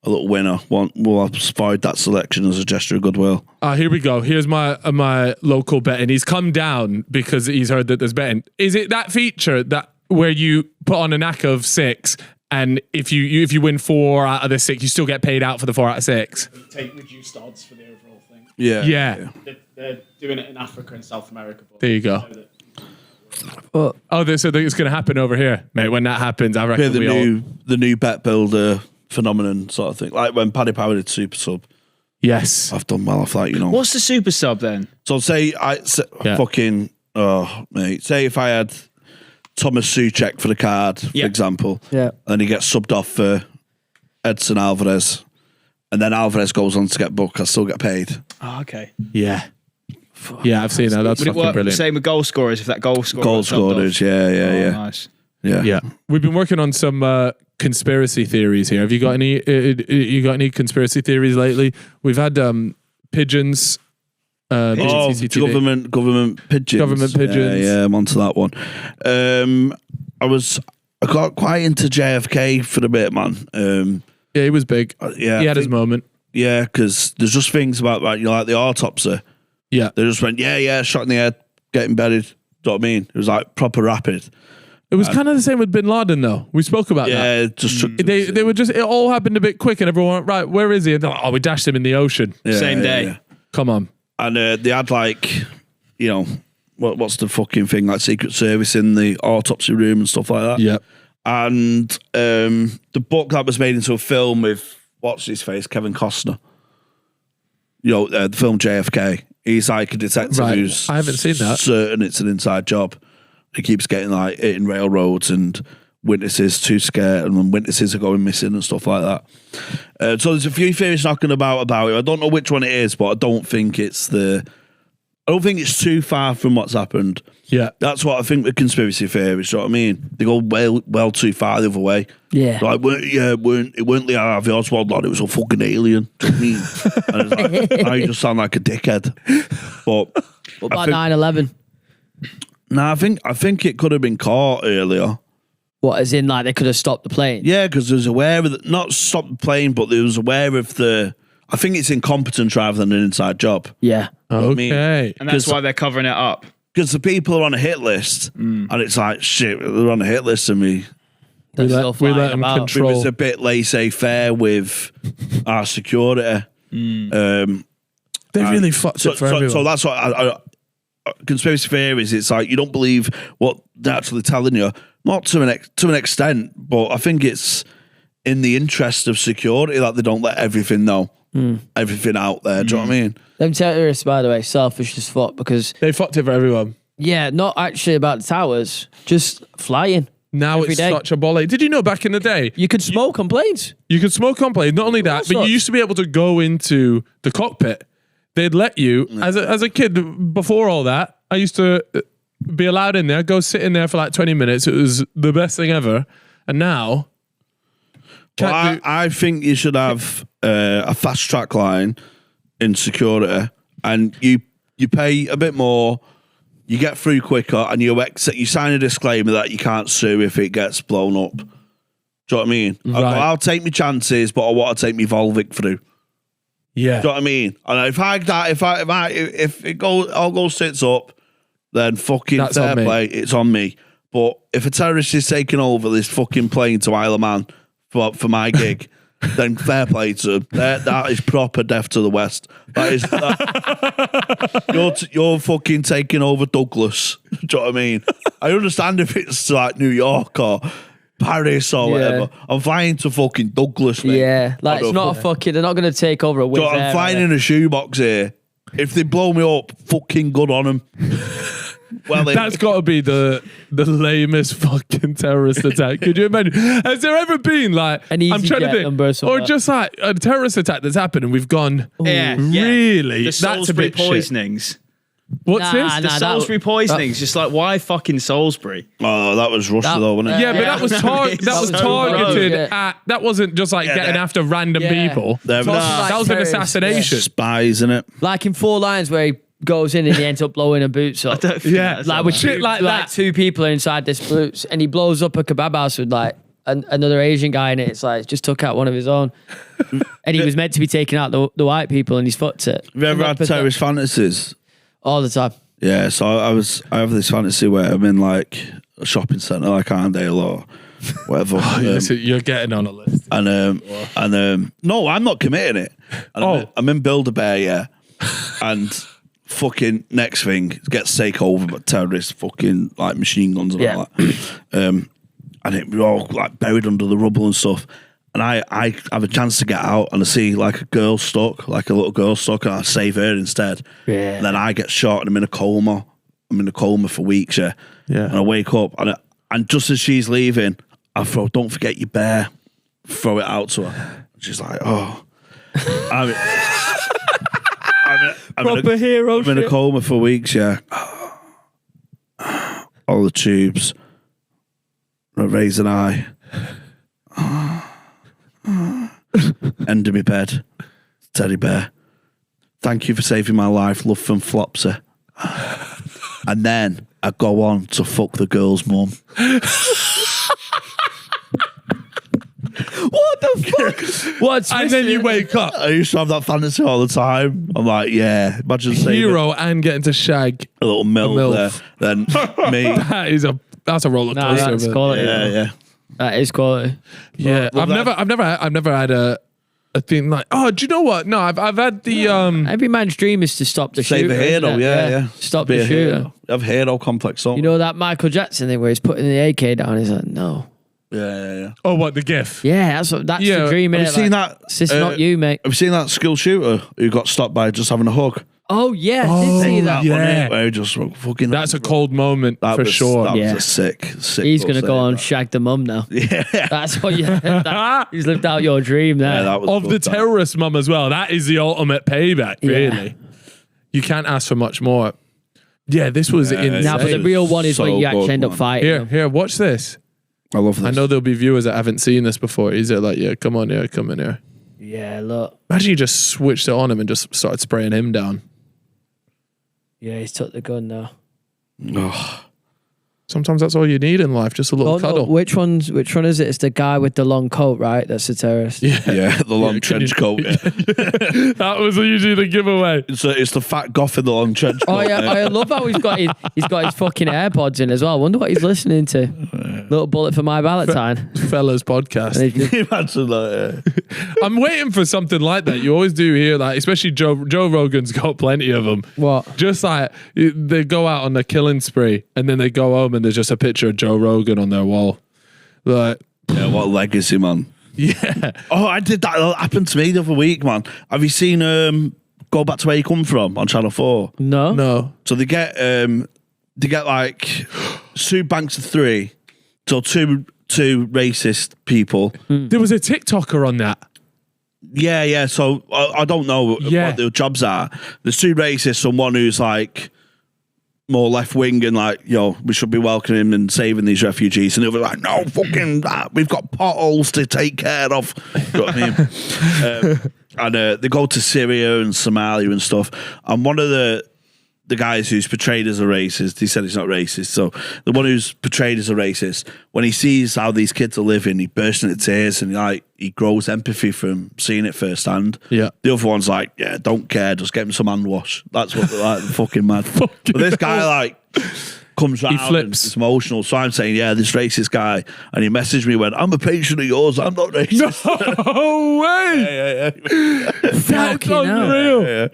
little winner. We'll avoid that selection as a gesture of goodwill. Here we go. Here's my local betting. He's come down because he's heard that there's betting. Is it that feature that where you put on an ACA of 6, and if you win 4 out of the 6, you still get paid out for the 4 out of 6? Take reduced odds for the overall thing. Yeah. They're doing it in Africa and South America. But There you go. But So it's going to happen over here, mate. When that happens, I reckon The new bet builder phenomenon sort of thing. Like when Paddy Power did Super Sub. Yes. I've done well off that, you know. What's the super sub then? So say Yeah. say if I had Thomas Souček for the card, for Yeah. example, Yeah. and he gets subbed off for Edson Alvarez, and then Alvarez goes on to get booked, I still get paid. Oh, okay. Yeah. Yeah, I've seen that. That's Would it fucking work brilliant. same with goal scorers if that goal scorer Goal was subbed scorers, off? yeah. Nice. Yeah, we've been working on some conspiracy theories here. Have you got any? You got any conspiracy theories lately? We've had pigeons. CCTV. Government pigeons. Government pigeons. Yeah, I'm onto that one. I got quite into JFK for a bit, man. Yeah, he was big. Yeah, He had his moment. Yeah, because there's just things about that, you know, like the autopsy. Yeah, They just went, shot in the head, getting buried. Do you know what I mean? It was like proper rapid. it was kind of the same with Bin Laden, though. We spoke about that. Yeah, it just took. They were just. It all happened a bit quick, and everyone went, right, where is he? And they're like, oh, we dashed him in the ocean. Yeah, Same day. yeah. Come on. And they had like, you know, what's the fucking thing, like Secret Service in the autopsy room and stuff like that. Yeah. And the book that was made into a film with what's his face, Kevin Costner. You know, the film JFK. He's like a detective Right. who's I haven't seen that. certain it's an inside job. He keeps getting like hitting railroads and witnesses too scared, and then witnesses are going missing and stuff like that. So there's a few theories knocking about it. I don't know which one it is, but I don't think it's too far from what's happened. Yeah. That's what I think with conspiracy theories. You know what I mean? They go well too far the other way. Yeah. Like, it weren't Lee Harvey Oswald, lad. It was a fucking alien. Do you know what I mean? And it's like, now you just sound like a dickhead. But What about 9/11? no, I think it could have been caught earlier. What, as in like they could have stopped the plane? Yeah, because they was aware of not stop the plane, but they was aware of I think it's incompetence rather than an inside job. Yeah. Okay. And that's why they're covering it up. Because the people are on a hit list, and it's like, shit, they're on a hit list, and we They're still we let flying them about. control. was a bit laissez-faire with our security. They really fucked it for everyone. So that's what I conspiracy theories. It's like you don't believe what they're actually telling you. Not to an extent, but I think it's in the interest of security that they don't let everything everything out there. Do you know what I mean? Them terrorists, by the way, selfish as fuck because They fucked it for everyone. yeah, not actually about the towers, just flying. Now Every it's day. such a bollock. Did you know back in the day, You could smoke on planes. you could smoke on planes? Not only that, All but you sorts. used to be able to go into the cockpit. They'd let you, as a kid, before all that, I used to be allowed in there, go sit in there for like 20 minutes. It was the best thing ever. And now, Well, I think you should have a fast track line in security, and you pay a bit more, you get through quicker, and you sign a disclaimer that you can't sue if it gets blown up. Do you know what I mean? Right. I'll take my chances, but I want to take my Volvic through. yeah. Do you know what I mean? And if it all goes tits up, then fucking That's fair on me. play. It's on me. But if a terrorist is taking over this fucking plane to Isle of Man for my gig, then fair play to them. That is proper death to the West. You're fucking taking over Douglas. Do you know what I mean? I understand if it's like New York or Paris or whatever. I'm flying to fucking Douglas, mate. Yeah, like it's not a fucking. They're not going to take over a Wizz So I'm Air, flying are they? in a shoebox here. If they blow me up, fucking good on them. Well, That's got to be the lamest fucking terrorist attack. Could you imagine? Has there ever been like An easy I'm trying to jet think, number or or something? just like a terrorist attack that's happened and we've gone, Yeah. really? The That's a Salisbury bit shit. poisonings. What's Nah, this? The that Salisbury poisonings. Just like, why fucking Salisbury? Oh, that was Russia, That- though, wasn't it? Yeah, but Yeah. that was That was so targeted rogue. at. That wasn't just like getting that- after random Yeah. people. They're Talking nah, like That was an terrorists, assassination. spies, innit? Like in 4 Lines where he goes in and he ends up blowing a boots up. Yeah, Like with shit like that. 2 people are inside this boots and he blows up a kebab house with like another Asian guy in it. It's like just took out one of his own, and he was meant to be taking out the white people and he's fucked it. Have you ever had terrorist fantasies? all the time? Yeah, so I have this fantasy where I'm in like a shopping centre like Arndale or whatever. You're getting on a list. No, I'm not committing it. And I'm in Build-A-Bear, yeah. And fucking next thing gets taken over by terrorists, fucking like machine guns and all that. And we're all like buried under the rubble and stuff. And I have a chance to get out and I see like a girl stuck, like a little girl stuck, and I save her instead. Yeah. And then I get shot and I'm in a coma. I'm in a coma for weeks, yeah. Yeah. And I wake up and just as she's leaving, I throw, don't forget your bear. Throw it out to her. She's like, oh. I'm Proper hero I'm in a coma for weeks, yeah. All the tubes. I raise an eye. End of my bed. Teddy bear. Thank you for saving my life. Love from Flopsy. And then I go on to fuck the girl's mum. What the fuck? What? And then you wake up, I used to have that fantasy all the time. I'm like, yeah, imagine saving hero, and getting to shag. a little milk there. MILF. Then me. That's a roller Nah, coaster. that's but- quality. Yeah. That is quality. Yeah, Well, I've never had a thing like. Oh, do you know what? No, I've had the Every man's dream is to stop the Save shooter. a hero, isn't it? yeah. Stop Be the a shooter. hero. You have hero complex, don't You know that Michael Jackson thing where he's putting the AK down? He's like, no. Yeah. oh, what, the GIF? Yeah, that's Yeah, the dream. Have you innit? seen Like, that? It's just not you, mate. Have you seen that school shooter who got stopped by just having a hug? Oh yeah, I did see that. yeah. Wasn't it? Where he just fucking. That's a cold moment That for was, sure. That Yeah. was a sick. He's gonna goal go save, on that. shag the mum now. Yeah. That's what you. He's lived out your dream there. Yeah, that was Of good, the that. terrorist mum as well. That is the ultimate payback, Yeah. really. You can't ask for much more. Yeah, this was insane. Now, but the real one is So when you actually good, end up man. fighting. Here, them. here, watch this. I love this. I know there'll be viewers that haven't seen this before. He's like, yeah, come on here, come in here. Yeah, look. Imagine you just switched it on him and just started spraying him down. Yeah, he's took the gun now. Oh, Sometimes that's all you need in life, just a little Oh, no, cuddle. which one is it? It's the guy with the long coat, right? That's the terrorist. Yeah, yeah, the long trench coat. Yeah. that was usually the giveaway. It's the fat goth in the long trench coat. Oh yeah, I love how he's got his fucking AirPods in as well. I wonder what he's listening to. Little bullet for my Valentine. Fellas podcast. And he's just- Imagine that. I'm waiting for something like that. You always do hear that, especially Joe Rogan's got plenty of them. What? Just like they go out on a killing spree and then they go home and there's just a picture of Joe Rogan on their wall. Like, Yeah, what a legacy, man. yeah. Oh, I did that. That happened to me the other week, man. Have you seen Go Back to Where You Come From on Channel 4? No. No. So they get like two banks of three. So two racist people. There was a TikToker on that. Yeah. So I don't know Yeah. what their jobs are. There's two racists, someone who's like more left wing and like, we should be welcoming and saving these refugees. And they were like, no, fucking that. We've got potholes to take care of. You know what I mean? And they go to Syria and Somalia and stuff. And one of the guys who's portrayed as a racist, he said he's not racist. So the one who's portrayed as a racist, when he sees how these kids are living, he bursts into tears and he grows empathy from seeing it firsthand. Yeah. The other one's like, yeah, don't care, just get him some hand wash. That's what they're like, fucking mad. But this guy like comes round and flips. it's emotional. So I'm saying, yeah, this racist guy, and he messaged me, went, I'm a patient of yours, I'm not racist. No way. That's Fucking hell. unreal. Yeah.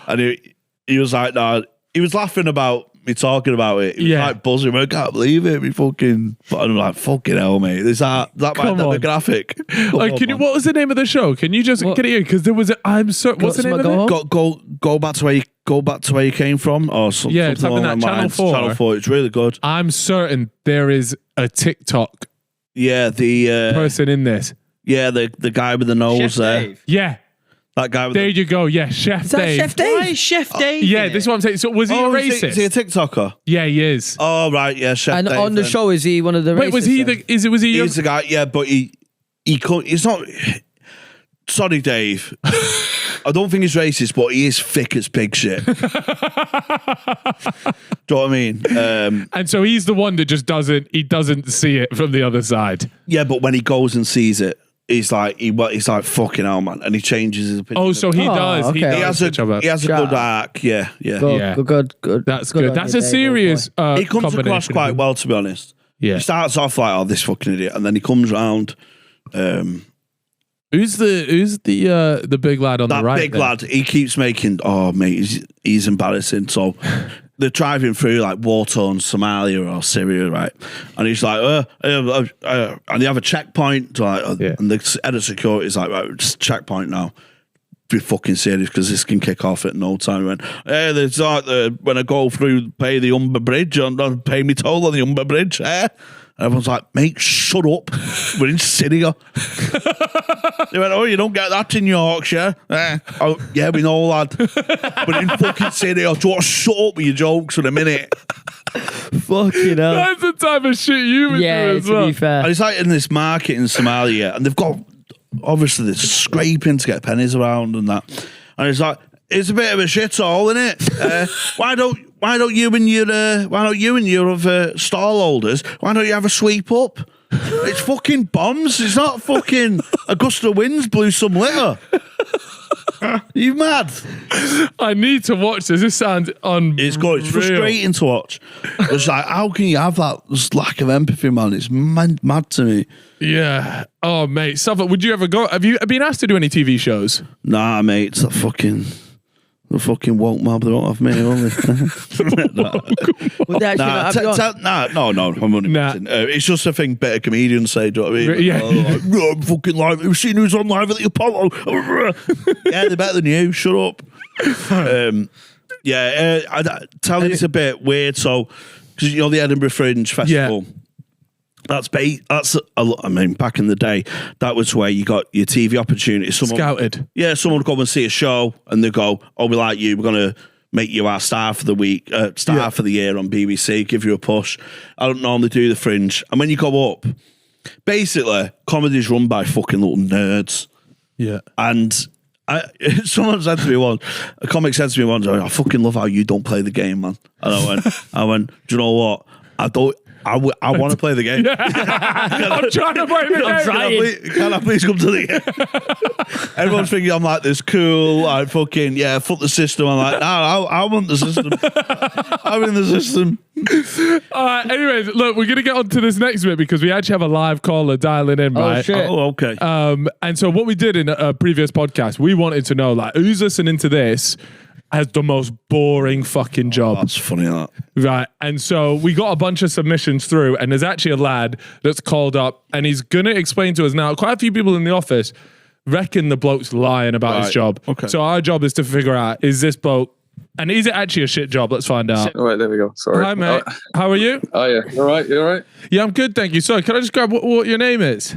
And he was like, no, he was laughing about me talking about it. He was Yeah. like buzzing. I can't believe it. Me fucking, but I'm like, fucking hell, mate. Is that my Come on. demographic? Like, what was the name of the show? Can you just get it here? Because there was what's the name of Go it? Home? Go back to where you came from, or something. Yeah, type in that Channel 4. Channel 4. It's really good. I'm certain there is a TikTok Yeah, the person in this. the guy with the nose Chef there. Dave. Yeah. That guy with There you go. Yeah, Chef Is that Dave. Chef Dave? Why is Chef Dave? Yeah, in this is it? what I'm saying. So was he a racist? Is he a TikToker? Yeah, he is. Oh right, yeah, Chef And Dave, on the then. show, is he one of the Wait, was he racists then? was he? He's the guy, yeah, but he's not. Sorry, Dave. I don't think he's racist, but he is thick as pig shit. Do you know what I mean? And so he's the one that just doesn't see it from the other side. Yeah, but when he goes and sees it, he's like fucking hell, man, and he changes his opinion. Oh, so he Oh, does. okay. He he does. has switch over. a good arc. Yeah. Good, Yeah. good. That's Good good. on That's you, a Dave, serious. He comes across combination. quite well, to be honest. Yeah. He starts off like, oh, this fucking idiot, and then he comes round. Who's the big lad on That the right? big then? lad, he keeps making, oh mate, he's embarrassing. So they're driving through like war-torn Somalia or Syria, right? And he's like, and they have a checkpoint, like, Yeah. and the head of security is like, right, it's checkpoint now. Be fucking serious because this can kick off at no time. He went, hey, there's like when I go through, pay the Humber Bridge, and pay me toll on the Humber Bridge, eh? And everyone's like, mate, shut up. We're in Syria. They went, oh, you don't get that in Yorkshire. Oh, yeah, we know, lad. We're in fucking Syria. Do you want to shut up with your jokes for a minute? Fucking hell. That's the type of shit you would Yeah, do as to well. be fair. And it's like in this market in Somalia, and they've got, obviously, they're scraping to get pennies around and that. And it's like, it's a bit of a shithole, isn't it? Why don't you and your other stall holders, why don't you have a sweep up? It's fucking bombs. It's not fucking a gust of winds blew some litter. You mad? I need to watch this. This sounds unreal. It's good. It's frustrating to watch. It's like, how can you have that lack of empathy, man? It's mad to me. Yeah. Oh, mate. Suffolk, would you ever go? Have you been asked to do any TV shows? Nah, mate. It's the fucking woke mob. They don't have me, only. Would they actually not have you on? No. I'm only Nah. it's just a thing better comedians say. Do you know what I mean? Yeah. Like, no, I'm fucking live. Have you seen who's on live at the Apollo? Yeah, they're better than you. Shut up. Tell it's a bit weird. So, because you know the Edinburgh Fringe Festival. Yeah. I mean, back in the day, that was where you got your TV opportunity. Scouted. Yeah, someone would go and see a show, and they go, "Oh, we like you. We're gonna make you our star for the week, for the year on BBC. Give you a push." I don't normally do the Fringe, and when you go up, basically, comedy's run by fucking little nerds. Yeah. And someone said to me once, a comic said to me once, "I fucking love how you don't play the game, man." And I went, do you know what? I want to play the game. I'm trying to play the game. Can I please come to the game? Everyone's thinking I'm like this cool, I fucking, fuck the system. I'm like, no, I want the system. I'm in the system. All right, anyways, look, we're going to get on to this next bit because we actually have a live caller dialing in, right? Oh, shit. Oh, okay. And so what we did in a previous podcast, we wanted to know, like, who's listening to this has the most boring fucking job. That's funny, that. Right. And so we got a bunch of submissions through, and there's actually a lad that's called up, and he's going to explain to us now. Quite a few people in the office reckon the bloke's lying about his job. Okay. So our job is to figure out, is this bloke, and is it actually a shit job? Let's find out. All right, there we go. Sorry. Hi, mate. How are you? Oh, yeah. You all right? You all right? Yeah, I'm good, thank you. Sorry, can I just grab what your name is?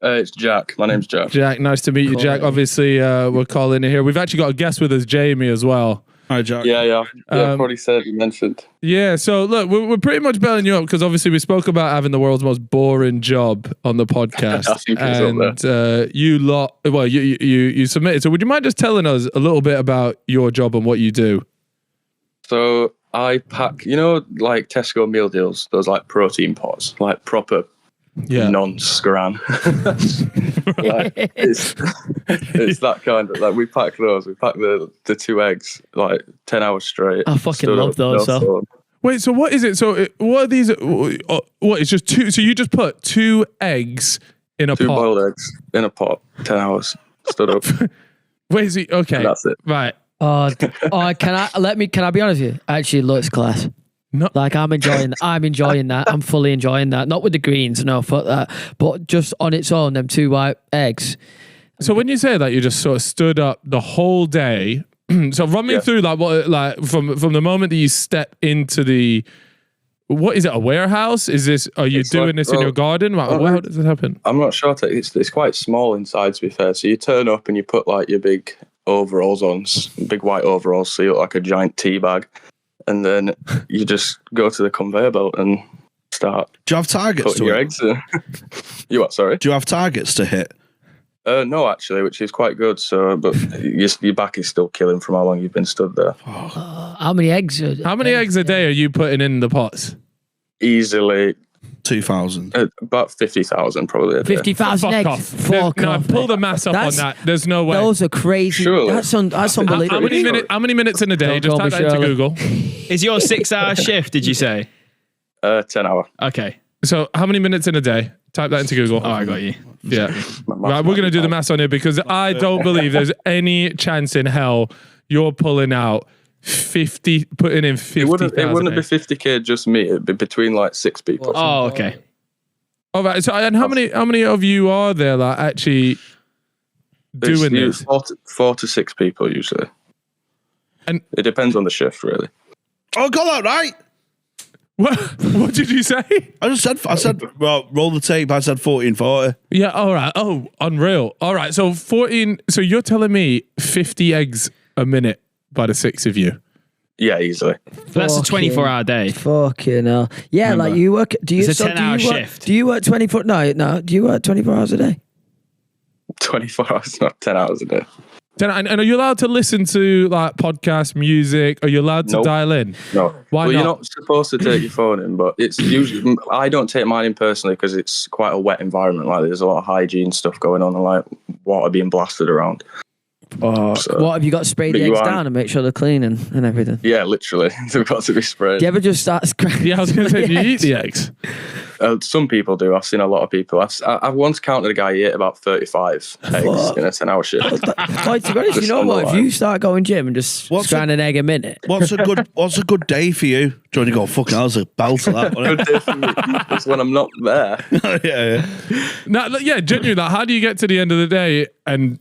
It's Jack. My name's Jack. Jack, nice to meet you, Jack. Obviously, we're calling in here. We've actually got a guest with us, Jamie, as well. Hi, Jack. Yeah. Probably said you mentioned. Yeah, so look, we're pretty much belling you up because obviously we spoke about having the world's most boring job on the podcast, and you submitted. So would you mind just telling us a little bit about your job and what you do? So I pack, like Tesco meal deals, those like protein pots, like proper non-scran. Like, it's that kind of, like, we pack those. We pack the 2 eggs, like 10 hours straight. I fucking love those. Wait, so what is it? So what are these? What, it's just 2? So you just put 2 eggs in a pot? 2 boiled eggs in a pot, 10 hours, stood up. Wait, is he? Okay. And that's it. Right. Can I be honest with you? Actually, it looks class. No. Like I'm enjoying that. I'm fully enjoying that. Not with the greens, no, fuck that. But just on its own, them 2 white eggs. So when you say that, you just sort of stood up the whole day. So run me through from the moment that you step into the, what is it, a warehouse? Are you doing this in your garden? How does it happen? I'm not sure. It's quite small inside, to be fair. So you turn up and you put like your big overalls on, big white overalls, so you look like a giant tea bag. And then you just go to the conveyor belt and start. Do you have targets putting your eggs in? You what? Sorry. Do you have targets to hit? No, actually, which is quite good. So, but your back is still killing from how long you've been stood there. How many eggs? How many eggs a day are you putting in the pots? Easily 2,000. About 50,000 probably. 50,000 eggs. Fuck off. Pull the maths up on that. There's no way. Those are crazy. Surely. That's unbelievable. How many minutes in a day? Don't Just type that into Google. Is your 6-hour shift, did you say? 10 hour. Okay. So how many minutes in a day? Type that into Google. Oh, I got you. Yeah. Right, we're going to do the maths on it because I don't believe there's any chance in hell you're putting in 50,000. It wouldn't be 50k just me. It'd be between like 6 people. Oh, okay. All right. So, and how many of you are there that actually doing this? 4 to 6 people usually. And it depends on the shift, really. Oh, got that right. What did you say? I said, well, roll the tape. I said 1440. Yeah. All right. Oh, unreal. All right. So 14. So you're telling me 50 eggs a minute by the 6 of you? Yeah, easily. That's a 24-hour day. Fucking hell. Yeah, Remember. like you work. It's a 10-hour shift. Do you work 24? No. Do you work 24 hours a day? 24 hours, not 10 hours a day. And are you allowed to listen to like podcast music? Are you allowed to dial in? No. Why not? You're not supposed to take your phone in, but it's usually, I don't take mine in personally because it's quite a wet environment. Like there's a lot of hygiene stuff going on and like water being blasted around. What have you got? Sprayed the eggs down and make sure they're clean and everything. Yeah, literally, they've got to be sprayed. Do you ever just start scratching? Yeah, I was going to say, do you eat the eggs? Some people do. I've seen a lot of people. I've once counted a guy who ate about 35 eggs in a 10-hour shift. Like, to be honest, you know what? If you start going gym and just scratching an egg a minute, what's a good day for you? Do you want to go fucking? I was a belt of that. Good day for me. It's when I'm not there. Yeah. No, yeah, genuinely. Like, how do you get to the end of the day and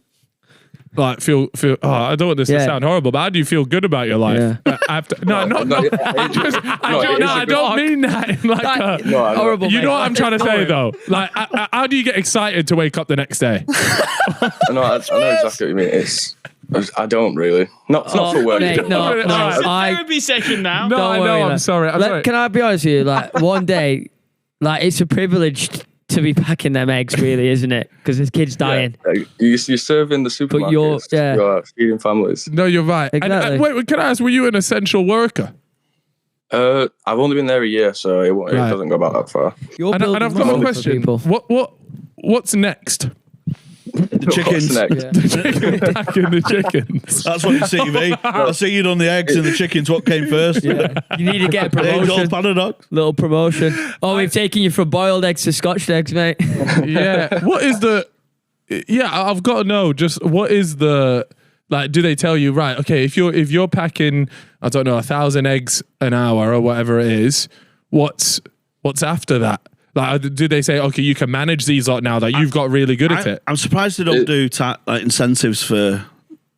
like feel? Oh, I don't want this to sound horrible, but how do you feel good about your life? After I don't mean that in like horrible. You know what I'm trying to say though? Like, how do you get excited to wake up the next day? I know exactly what you mean. I don't really. Not for work. Mate, no. Therapy session now. No, I know. I'm sorry. Can I be honest with you? Like one day, like it's a privilege to be packing them eggs, really, isn't it? Because there's kids dying. You serve in the supermarket. You're feeding families. No, you're right. Exactly. And wait, can I ask? Were you an essential worker? I've only been there a year, so it doesn't go about that far. And I've got a question. What's next? The chickens. Back in the chickens. That's what you see me. I see you done the eggs and the chickens. What came first? Yeah. You need to get a promotion. Little promotion. Oh, we've taken you from boiled eggs to Scotch eggs, mate. Yeah. What is the? Yeah, I've got to know. Just what is the? Like, do they tell you, right? Okay, if you're packing, I don't know, 1,000 eggs an hour or whatever it is, what's after that? Like, do they say, okay, you can manage these lot now that you've got really good at it? I'm surprised they don't do incentives for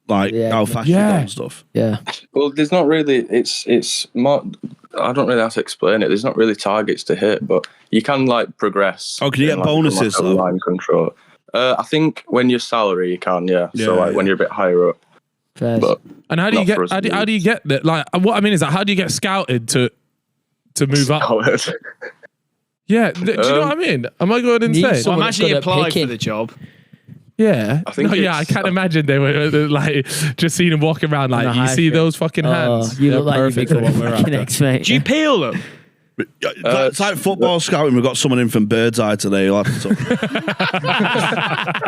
how fast you go and stuff. Yeah. Well, there's not really. It's more. I don't really have to explain it. There's not really targets to hit, but you can like progress. Oh, can you get bonuses? Line control. I think when you're salary, you can. Yeah. So when you're a bit higher up. But and how do you get? How do you get that? Like, what I mean is that how do you get scouted to move up? Yeah, do you know what I mean? Am I going insane? Well, imagine you applied for the job. Yeah, I can't imagine they were like just seeing him walking around like you see those fucking hands. You look like perfect for what we're after. Mate. Do you peel them? It's like football scouting. We've got someone in from Birdseye today. You'll have to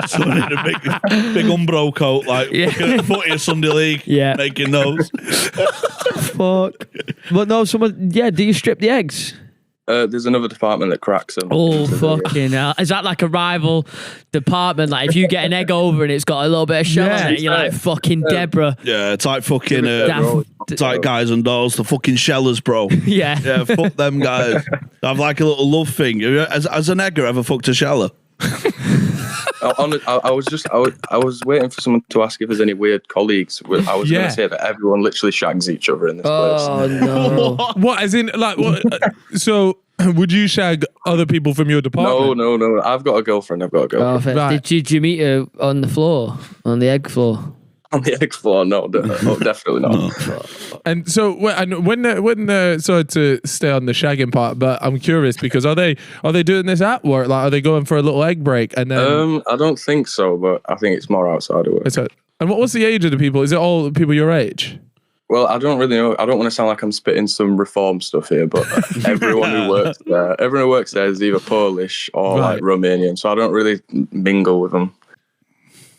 someone in a big Umbro coat, like looking at the footy of Sunday League, making those. Fuck. But no, someone. Yeah, do you strip the eggs? There's another department that cracks them. Oh, fucking hell. Is that like a rival department? Like, if you get an egg over and it's got a little bit of shell on it, you're like fucking Deborah. Yeah, it's like fucking it's like guys and dolls, the fucking shellers, bro. Yeah. Yeah, fuck them guys. I have like a little love thing. Has an egger ever fucked a sheller? I was waiting for someone to ask if there's any weird colleagues. I was going to say that everyone literally shags each other in this place. Oh no! What? As in, like, what? So, would you shag other people from your department? No. I've got a girlfriend. Oh, right. Did you meet her on the floor, on the egg floor? On the egg floor? No, definitely not. And so, sorry to stay on the shagging part, but I'm curious because are they doing this at work? Like, are they going for a little egg break and then? I don't think so, but I think it's more outside of work. And what's the age of the people? Is it all people your age? Well, I don't really know. I don't want to sound like I'm spitting some reform stuff here, but everyone who works there is either Polish or like Romanian, so I don't really mingle with them.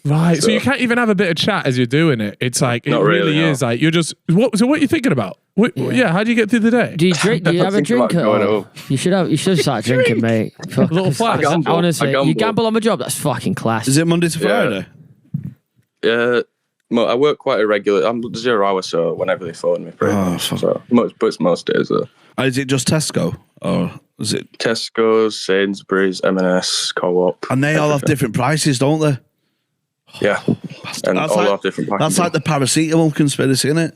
Right, so you can't even have a bit of chat as you're doing it. It's like it really is like you're just what? So what are you thinking about? How do you get through the day? Do you drink? Do you have a drink? You should start drinking, mate. A little flash. Honestly, you gamble on the job. That's fucking class. Is it Monday to Friday? Yeah, I work quite irregular. I'm 0 hours, so whenever they phone me, pretty much. So but it's most days though. Is it just Tesco or is it Tesco's, Sainsbury's, M&S, Co-op? And they all have different prices, don't they? Yeah, and that's all like, have different packaging. That's like the paracetamol conspiracy, isn't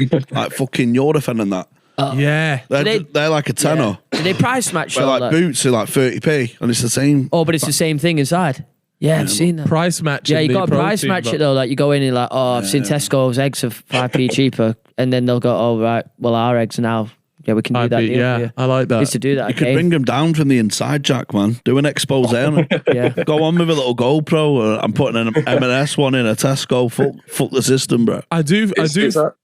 it? Like fucking Nurofen and that. Yeah, they're like a tenner. Yeah. Do they price match? Well, like boots are like 30p, and it's the same. Oh, but it's the same thing inside. Yeah, I've seen that. Price match. Yeah, you got to price match it though. Like you go in and like, I've seen Tesco's eggs are 5p cheaper, and then they'll go, oh right, well our eggs are now. Yeah, we can do that. Deal for you. I like that. Used to do that. You could bring them down from the inside, Jack, man. Do an expose on it. Yeah. Go on with a little GoPro. I'm putting an M&S one in a Tesco. Fuck the system, bro. I do.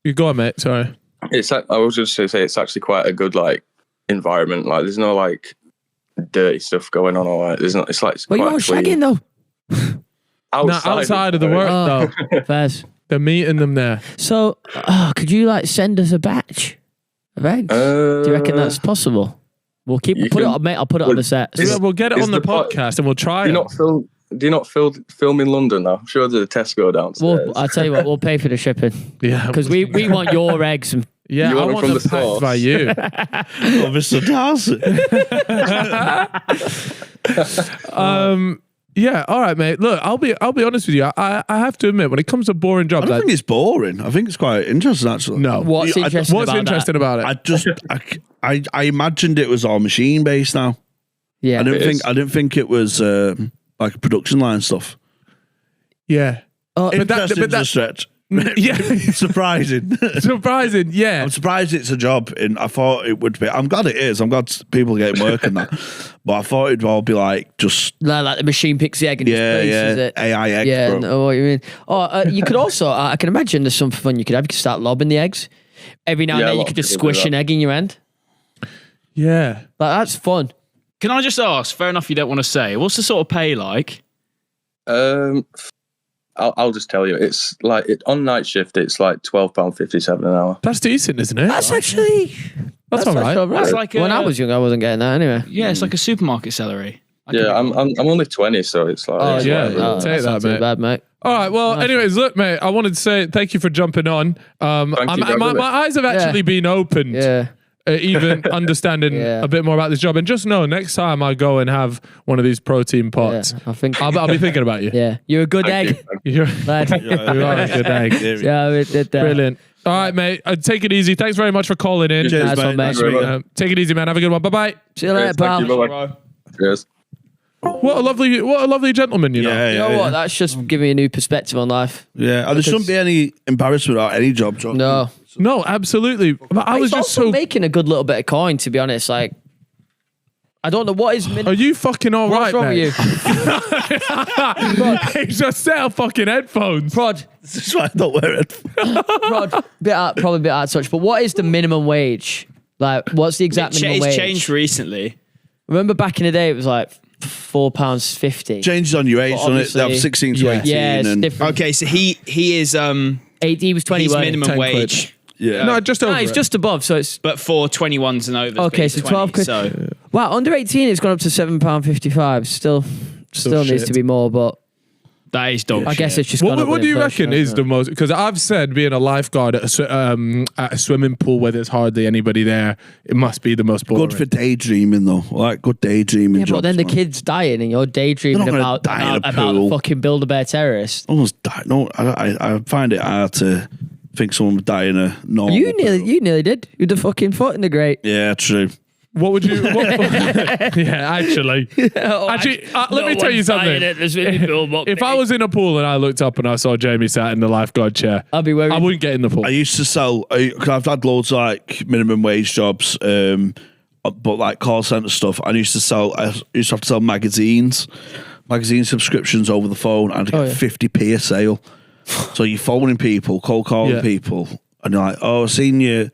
You go on, mate. Sorry. It's like, I was just going to say it's actually quite a good like environment. Like there's no like dirty stuff going on. Or like there's not. It's like. Well, you're shagging though. outside of the work though. Fairs. They're meeting them there. So, could you like send us a batch of eggs? Do you reckon that's possible? We'll put it on, mate. I'll put it on the set. We'll get it on the podcast and we'll try it. Do you not film in London now? I'm sure there's a Tesco downstairs. I'll tell you what, we'll pay for the shipping. Yeah. Because we want your eggs. And I want them packed by you. Oh, Mr. Darcy. Yeah, all right, mate. Look, I'll be honest with you. I have to admit, when it comes to boring I jobs, don't think it's boring. I think it's quite interesting, actually. no. What's I- interesting What's about interesting that? about it? I imagined it was all machine based now. Yeah. I is. didn't think it was like production line stuff. Yeah. Interesting's a stretch. Yeah. Surprising. Surprising. Yeah. I'm surprised it's a job, and I thought it would be. I'm glad it is. I'm glad people getting work in that. But I thought it'd all be like just Like the machine picks the egg and just places it. AI egg. Yeah, bro. know what you mean. Oh, you could also, I can imagine there's some fun you could have. You could start lobbing the eggs. Every now and Yeah, a then you lot could of just people do squish that. an egg in your hand. Yeah. Like, that's fun. Can I just ask? Fair enough, you don't want to say. What's the sort of pay like? I'll just tell you. It's like on night shift. It's like £12.57 an hour. That's decent, isn't it? That's actually... That's all right. actually That's like when I was young, I wasn't getting that anyway. Yeah, it's like a supermarket salary. Yeah, I'm only 20, so it's like Oh, it's yeah, like- yeah. Take that's not that, too mate. bad, mate. All right. Well, anyways, look, mate, I wanted to say thank you for jumping on. you for My having me. eyes have actually been opened. Yeah. Even understanding Yeah. a bit more about this job, and just know next time I go and have one of these protein pots, I think... I'll be thinking about you. yeah. You're a good egg, You're, lad. you are a good egg. Yeah, we did that. Brilliant. All right, mate. Take it easy. Thanks very much for calling in. Cheers, Nice one, mate. mate. Nice to meet you. Take it easy, man. Have a good one. Bye bye. See you later, Thank pal. you, bye-bye. Cheers. What a lovely gentleman, you know. Yeah, You yeah, know what? yeah. That's just giving me a new perspective on life. Yeah, and there shouldn't be any embarrassment about any job. No. No, absolutely. But I was It's just also so. making a good little bit of coin, to be honest. Like, I don't know what is Are you fucking all What's right, wrong mate? with you? He just set up fucking headphones. Prod, This is why I don't wear it. Prod, probably a bit out of touch. But what is the minimum wage? Like, what's the exact minimum It's wage? changed recently. Remember back in the day, it was like £4.50. Changes on your age, doesn't it? They have obviously- 16 to Yeah. 18. Yeah, it's and different. Okay, so he is He was 20. he's wasn't he? minimum 10 quid. wage, Yeah. No, just over. No, it's it. just above. So it's but for 21s and over. okay. So 12 quid. So Wow, under 18, it's gone up to £7.55. Still needs shit. to be more, but that is dog I guess shit. it's just. gone What, up what with do you inflation, reckon is hasn't the it? most? Because I've said being a lifeguard at a swimming pool where there's hardly anybody there, it must be the most boring. Good for daydreaming, though. Like, good daydreaming Yeah, jobs. but then the man. kid's dying and you're daydreaming They're not about gonna die in a about pool. the fucking Build-A-Bear terrorist. Almost died. No, I find it hard to think someone would die in a normal You pool. nearly did. With the fucking foot in the grate. Yeah, true. What would you? Yeah, actually. Actually, let me tell you something. If I was in a pool and I looked up and I saw Jamie sat in the lifeguard chair, I'll be worried. I wouldn't get in the pool. I used to sell, because I've had loads of like minimum wage jobs, but like call centre stuff. I used to have to sell magazine subscriptions over the phone and get 50p a sale. So you're phoning people, cold calling Yeah. people, and you're like, oh, I've seen you.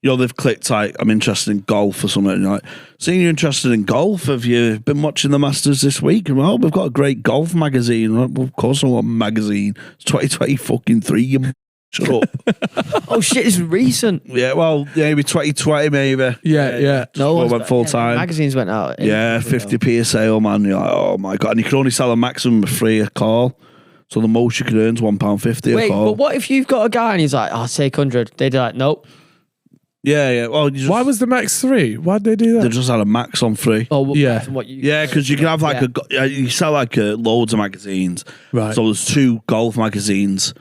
You know, they've clicked like, I'm interested in golf or something. And you're like, seeing you're interested in golf. Have you been watching the Masters this week? And well, we've got a great golf magazine. Well, of course I want a magazine. It's 2023. You shut up. Oh shit, it's recent. Yeah, well, maybe 2020, maybe. Yeah. No, went full time. Magazines went out. Yeah, 50p a sale, man. You're like, oh my God. And you can only sell a maximum of 3 a call. So the most you can earn is £1.50 a Wait, call. but what if you've got a guy and he's like, I'll take 100. They'd be like, nope. Yeah. Well, you just, Why was the max 3? Why'd they do they that? just had a max on 3. Oh, Yeah. What you, Yeah, because you can have like you sell like loads of magazines. Right. So there's 2 golf magazines.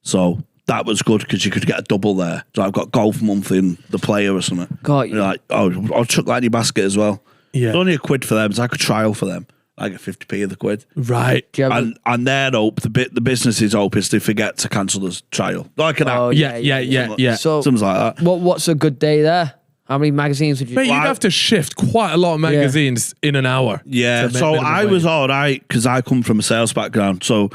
So that was good because you could get a double there. So I've got Golf Monthly and The Player or something. God, You're like, oh, I'll chuck that in your basket as well. Yeah. It's only a quid for them. It's like a trial for them. I get 50p of the quid. Right. do you have And their hope, the business's hope is they forget to cancel the trial. Like an Oh, app. Yeah. So Something like that. what's a good day there? How many magazines would you? Mate, you'd have to shift quite a lot of magazines in an hour. Yeah, to make so minimum I wage. was all right because I come from a sales background. So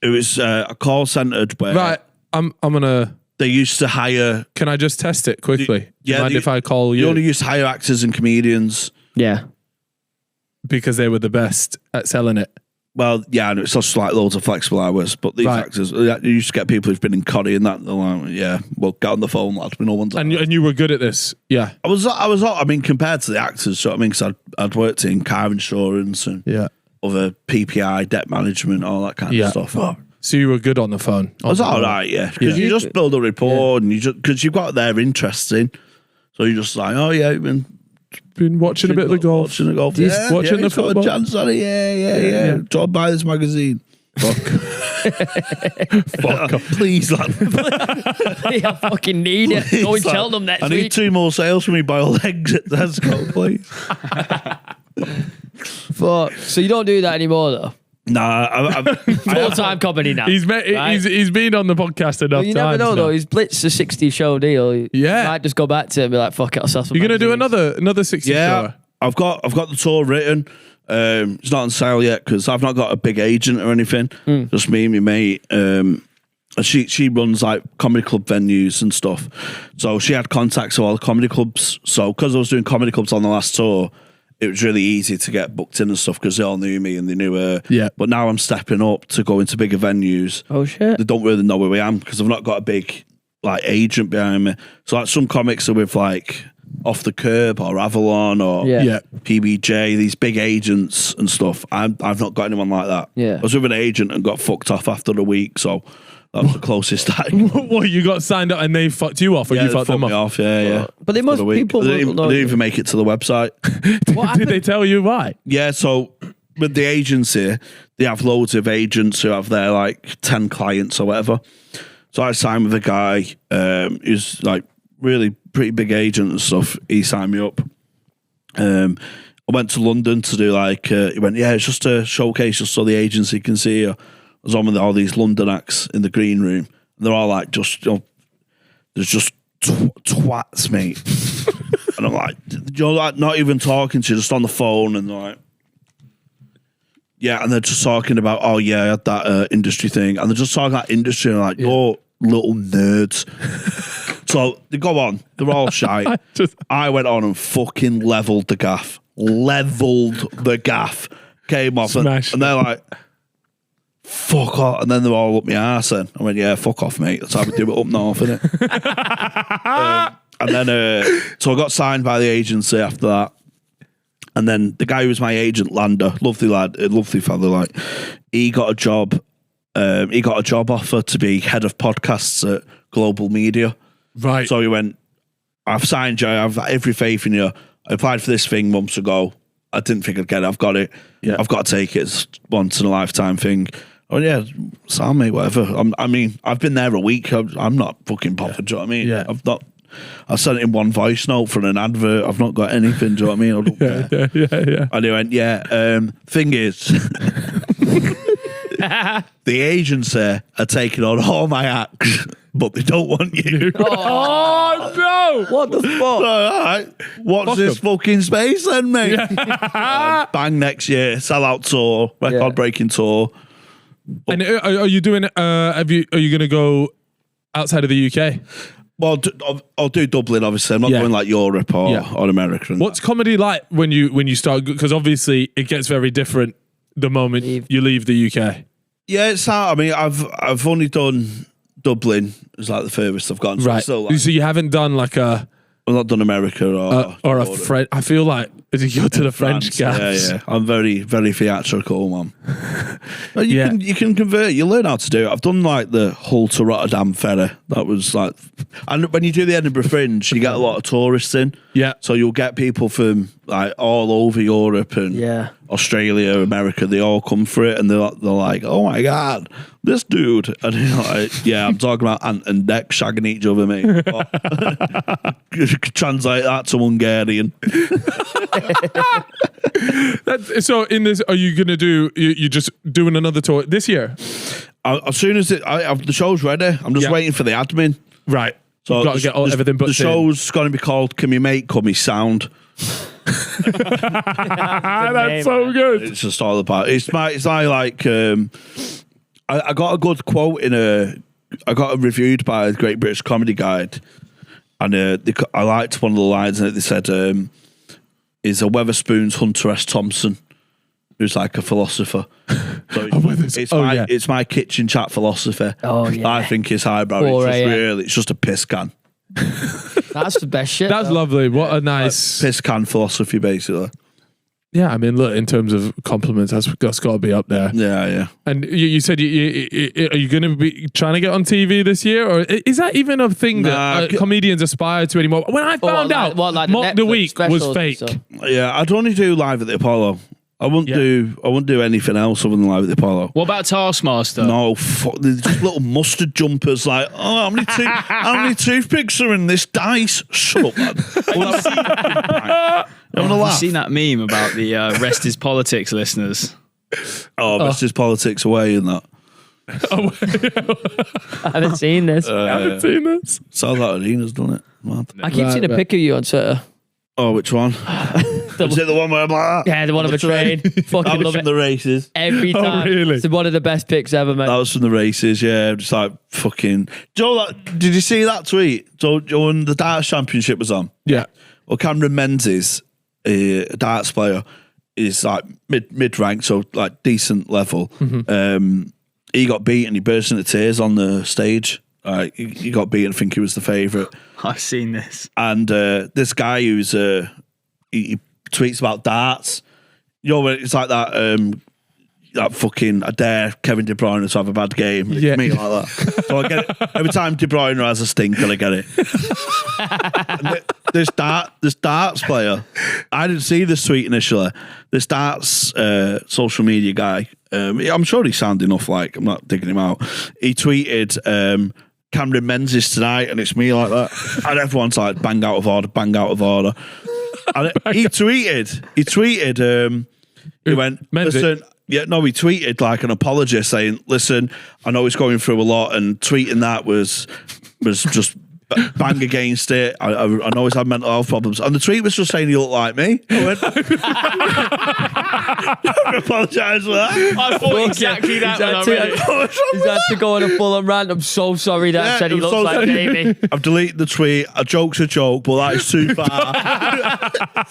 it was a call centered where Right. I'm gonna. they used to hire. Can I just test it quickly? Do you Yeah, mind they- if I call You you? only used to hire actors and comedians. Yeah. Because they were the best at selling it. Well, yeah, and it's just like loads of flexible hours. But these Right. actors, you used to get people who've been in Coddy and that. They're like, yeah, well, get on the phone, lad. No one's. And you were good at this. Yeah. I was. I mean, compared to the actors, so I mean, because I'd worked in car insurance and Yeah. other PPI, debt management, all that kind Yeah. of stuff. Oh, So you were good on the phone. I was all right, yeah. Because you just build a rapport and because you've got their interest in. So you're just like, oh, yeah, and been watching a bit of the golf. Watching the golf. He's Yeah, watching the he's got football. a chance on it. Yeah. Do you want to buy this magazine? Fuck off. Please, lad. I fucking need it. Go and tell them next I need week. 2 more sales from me by all legs at Tesco, please. But, so you don't do that anymore, though? Nah, Full-time comedy now. He's right? he's been on the podcast enough Well, you never times know, now. though. He's blitzed a 60 show deal. Yeah. Might just go back to it and be like, fuck it, I'll sell some You're gonna do magazines. another 60 yeah, shower. I've got the tour written. It's not on sale yet because I've not got a big agent or anything. Just me and my mate. And she runs like comedy club venues and stuff. So she had contacts with all the comedy clubs. So because I was doing comedy clubs on the last tour, it was really easy to get booked in and stuff because they all knew me and they knew her. Yeah. But now I'm stepping up to go into bigger venues. Oh, shit. They don't really know where I am because I've not got a big like agent behind me. So like some comics are with like Off the Curb or Avalon or Yeah. PBJ, these big agents and stuff. I've not got anyone like that. Yeah. I was with an agent and got fucked off after a week, so that was the closest I. What, you got signed up and they fucked you off, or Yeah, you they fucked them fucked me off? off. Yeah. But they must, For the week. people They will didn't, know. they didn't even make it to the website. Did they tell you why? Yeah, so with the agency, they have loads of agents who have their like 10 clients or whatever. So I signed with a guy who's like really pretty big agent and stuff. He signed me up. I went to London to do like, he went, yeah, it's just a showcase just so the agency can see you. I was on with all these London acts in the green room. And they're all like, just, you know, there's just twats, mate. And I'm like, you're like not even talking to you, just on the phone, and they're like, yeah, and they're just talking about, oh yeah, I had that industry thing, and they're just talking about industry, and like, you're little nerds. So they go on, they're all shy. I went on and fucking leveled the gaff, came off, and they're like, fuck off, and then they're all up my arse. And I went, yeah, fuck off, mate. That's how we do it up north, innit? And then, so I got signed by the agency after that. And then the guy who was my agent, Lander, lovely lad, lovely fella, like, he got a job. He got a job offer to be head of podcasts at Global Media. Right. So he went, I've signed you. I've got every faith in you. I applied for this thing months ago. I didn't think I'd get it. I've got it. Yeah. I've got to take it. It's once in a lifetime thing. Oh yeah, Sam, mate, whatever. I mean, I've been there a week. I'm not fucking bothered. Do you know what I mean? Yeah. I sent him one voice note for an advert. I've not got anything. Do you know what I mean? I don't care. Yeah. And he went, yeah. Thing is, the agency are taking on all my acts, but they don't want you. Oh no! What the fuck? All right, watch this fucking space then, mate. Bang next year, sell out tour, record breaking tour. And are you doing? Are you going to go outside of the UK? Well, I'll do Dublin. Obviously, I'm not going like Europe or America. What's comedy like when you start? Because obviously it gets very different the moment you leave the UK. Yeah, it's hard. I mean, I've only done Dublin. It's like the furthest I've gone. So Right. still, like, So you haven't done like I've not done America or a French. I feel like as you go to the French guys. Yeah. I'm very, very theatrical, man. You can convert. You learn how to do it. I've done like the Hull to Rotterdam ferry. That was like, and when you do the Edinburgh Fringe, you get a lot of tourists in. Yeah. So you'll get people from like all over Europe and Australia, America. They all come for it, and they're like, "Oh my god, this dude!" And you're like, "Yeah, I'm talking about Ant and Dec shagging each other, mate." Translate that to Hungarian. So in this, are you going to do? You just doing another tour this year? As soon as the show's ready, I'm just waiting for the admin. Right. So You've got to get everything booked the show's going to be called "Can We Make Cummy Sound?" That's so good. It's just all about. It's my like. I got a good quote I got it reviewed by the Great British Comedy Guide, and I liked one of the lines in it. They said, "Is a Weatherspoon's Hunter S. Thompson, who's like a philosopher." So it's my kitchen chat philosophy. Oh, yeah. I think it's highbrow. It's just a piss can. That's the best shit. That's lovely. What a nice piss can philosophy, basically. Yeah, I mean, look, in terms of compliments, that's got to be up there. Yeah. And you said, are you going to be trying to get on TV this year? Or is that even a thing that comedians aspire to anymore? When I found out Mock the Week was fake. Yeah, I'd only do Live at the Apollo. I wouldn't do anything else other than Live at the Apollo. What about Taskmaster? No, they're just little mustard jumpers. Like, how many toothpicks are in this dice? Shut up, man. Have you seen that meme about the rest is politics listeners? Rest is politics away and that. I haven't seen this. Sounds like Arena's done it. Mad. I keep seeing a pic of you on Twitter. Oh, which one? Is it the one where I'm like that? Yeah, the one on the train. Fucking love from it. the races. Every time. Really? It's one of the best pics ever, mate. That was from the races, yeah. Just like fucking. Did you see that tweet? Joe, when the darts championship was on? Yeah. Well, Cameron Menzies, a darts player, is like mid rank, so like decent level. Mm-hmm. He got beaten. He burst into tears on the stage. He got beaten. I think he was the favourite. I've seen this. And this guy who's he tweets about darts. You know, it's like that fucking I dare Kevin De Bruyne to have a bad game. It's me like that. So I get it every time De Bruyne has a stinker. I get it. This darts player, I didn't see this tweet initially. This darts social media guy. I'm sure he sounded enough like I'm not digging him out. He tweeted. Cameron Menzies tonight, and it's me like that, and everyone's like, bang out of order. And he tweeted, he went, listen, he tweeted like an apology saying, listen, I know he's going through a lot, and tweeting that was just bang against it. I know he's had mental health problems, and the tweet was just saying he looked like me. I went, I apologise for that. I thought exactly that when I read it. He's had to go on a full-on rant. I'm so sorry that I said he looks like Davey. I've deleted the tweet. A joke's a joke, but that is too far.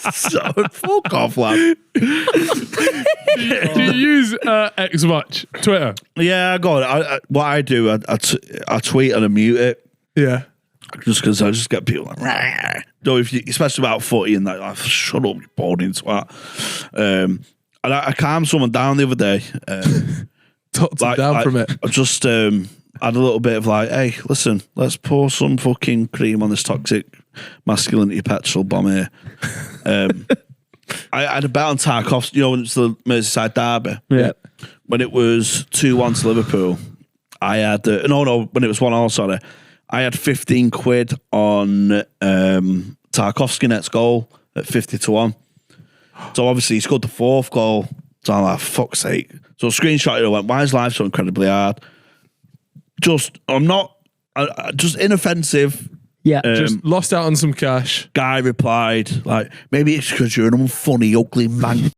So, fuck off, lad. Do you use X much? Twitter? Yeah, I got it. What I do, I tweet and I mute it. Yeah. Just because I just get people like, no, especially about footy and that, like, shut up, you boring twat. And I calmed someone down the other day. Talked him down from it. I just had a little bit of like, hey, listen, let's pour some fucking cream on this toxic masculinity petrol bomb here. I had a bet on Tarkovsky, you know, when it's the Merseyside derby. Yeah. When it was 2-1 to Liverpool, I had, when it was 1-1, sorry. I had 15 quid on Tarkovsky next goal at 50-1. So obviously he scored the fourth goal. So I'm like, fuck's sake. So I screenshot it and went, why is life so incredibly hard? Just inoffensive. Yeah. Just lost out on some cash. Guy replied, like, maybe it's because you're an unfunny, ugly man.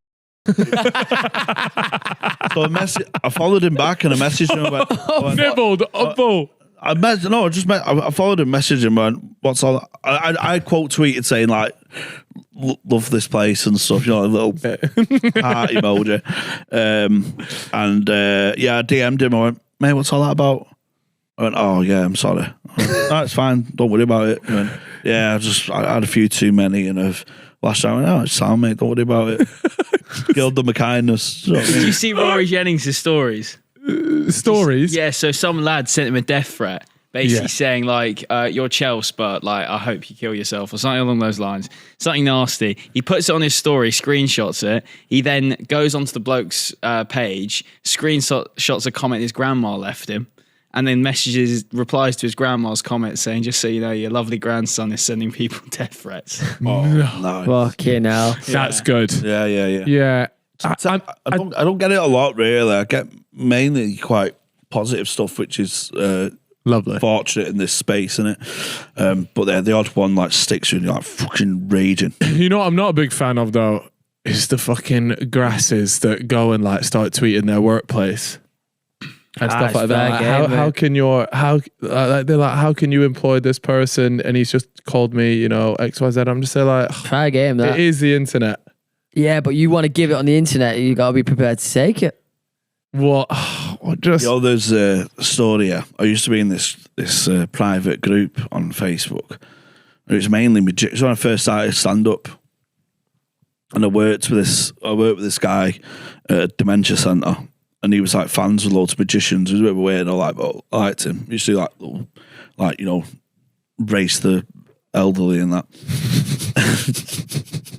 So I followed him back and I messaged him. Nibbled, full. I followed him, messaged him, and what's all that? I quote tweeted saying like, love this place and stuff, you know, a little heart emoji. I DM'd him. I went, mate, what's all that about? I went, oh yeah, I'm sorry. That's fine, don't worry about it. He went, yeah, I had a few too many and I've lashed out. Oh, it's sound, mate, don't worry about it. Gilled them a kindness. Did you see Rory Jennings' stories? Stories? Yeah, so some lad sent him a death threat, basically saying like, you're Chelsea, but like, I hope you kill yourself or something along those lines. Something nasty. He puts it on his story, screenshots it. He then goes onto the bloke's page, screenshots a comment his grandma left him, and then replies to his grandma's comment saying, just so you know, your lovely grandson is sending people death threats. Oh, no. Fucking hell. That's good. Yeah. Yeah. I don't get it a lot, really. I get mainly quite positive stuff, which is lovely, fortunate in this space, isn't it? But the odd one like sticks you and you're like fucking raging. You know what I'm not a big fan of though is the fucking grasses that go and like start tweeting their workplace and stuff like that. Like, how can they're like, how can you employ this person and he's just called me, you know, XYZ. I'm just saying like, try a game that. It is the internet. Yeah, but you want to give it on the internet, you got to be prepared to take it. What just... You know, there's a story here. I used to be in this private group on Facebook. It was mainly when I first started stand-up. and I worked with this guy at a dementia centre, and he was like fans with loads of magicians. He was a bit of a weird, but I liked him. He used to like race the elderly and that.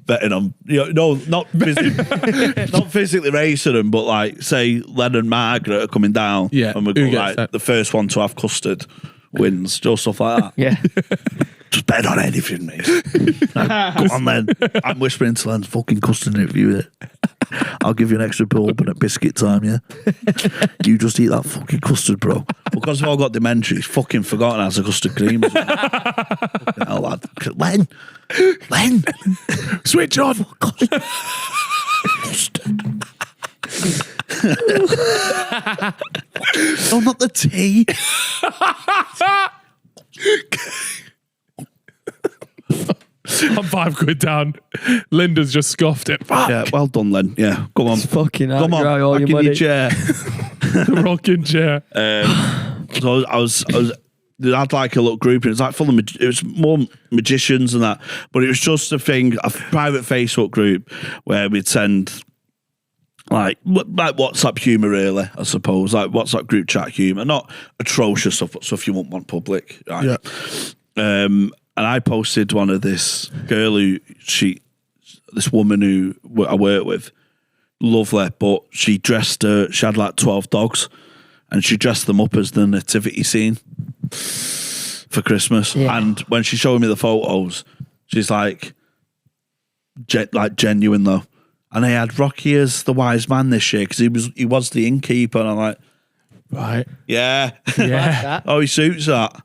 Betting on, not physically racing them, but like say Len and Margaret are coming down, and we go like the first one to have custard wins, just stuff like that. Yeah. Just bet on anything, mate. Come on, Len. I'm whispering to Len's fucking custard interview it. I'll give you an extra pulp and a biscuit time, yeah? You just eat that fucking custard, bro. Because we've all got dementia, he's fucking forgotten how to custard cream. Fucking hell, lad. Len! Switch on! No, not the tea. I'm £5 down. Linda's just scoffed it. Fuck. Yeah, well done, Len. Yeah, come on. Fucking Come on, all back your in money. your chair. The rocking chair. So I was they had like a little group, and it was like full of it was more magicians and that, but it was just a private Facebook group where we'd send like WhatsApp humour, really, I suppose, like WhatsApp group chat humour, not atrocious stuff, but stuff you wouldn't want public, right? Yeah. And I posted one of this girl this woman who I work with, lovely, but she had like 12 dogs, and she dressed them up as the nativity scene for Christmas. Yeah. And when she showed me the photos, she's like genuine though. And they had Rocky as the wise man this year because he was the innkeeper, and I'm like, right, yeah. Like Oh, he suits that.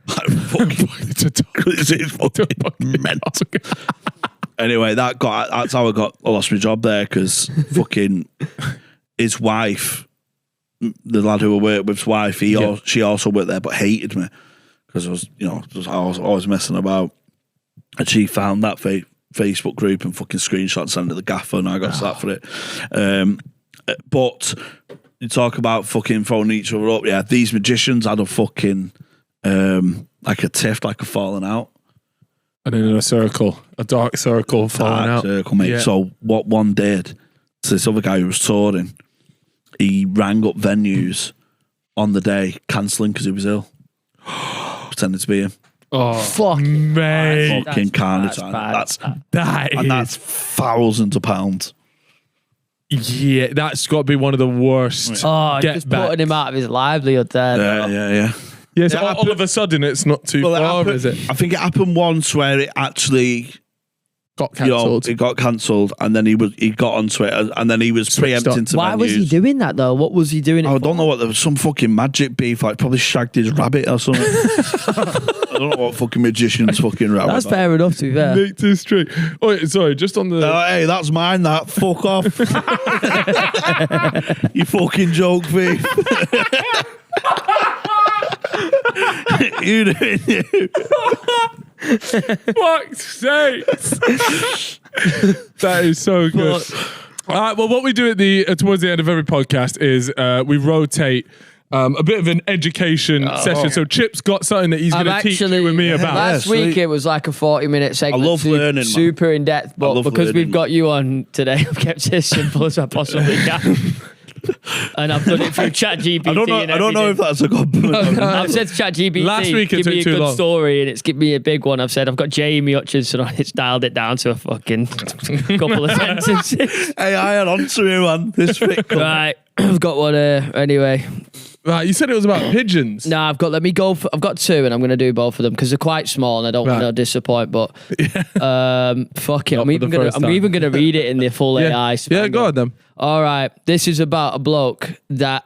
Like, fucking, it's fucking mental. Anyway, that's how I lost my job there, because fucking his wife, the lad who I worked with's wife, she also worked there but hated me because I was always messing about, and she found that Facebook group and fucking screenshot and sent it to the gaffer, and I got slapped for it. But you talk about fucking phoning each other up. Yeah, these magicians had a fucking like a tiff, like a falling out. And in a dark circle falling out. Circle, mate. Yeah. So what one did, so this other guy who was touring, he rang up venues on the day, cancelling because he was ill, pretending to be him. Oh, fuck, mate! Fucking carnage. That's thousands of pounds. Yeah, that's got to be one of the worst. Oh, just putting him out of his livelihood there. Yeah. Yeah, so all of a sudden it's not too far, is it? I think it happened once where it actually got cancelled. It got cancelled, and then he got onto it, and then he was preempting to Why venues. was he doing that though? What was he doing? I don't know what. There was some fucking magic beef, like probably shagged his rabbit or something. I don't know what fucking magician's fucking rabbit. That's fair enough, to be fair. Make this straight. Oh, wait, sorry, just on the. Hey, that's mine. That fuck off. You fucking joke thief. You doing you? Fuck's sake. That is so good. All right, well, what we do towards the end of every podcast is we rotate a bit of an education session. So Chip's got something that he's going to teach you and me about. Last week it was like a 40-minute segment. I love learning, super in depth, but because we've got you on today, I've kept it as simple as I possibly can. And I've done it through ChatGPT. I don't know if that's a compliment. I've said to ChatGPT, Last week give me a good story, and it's given me a big one. I've said I've got Jamie Hutchinson on. It's dialed it down to a fucking couple of sentences. Hey, I had on to you, man. This fit. Right, I've got one anyway. Right, you said it was about pigeons. No, I've got two, and I'm going to do both of them because they're quite small, and I don't want to disappoint. But fuck it, I'm even going to read it in the full AI. Yeah, go on then. All right, this is about a bloke that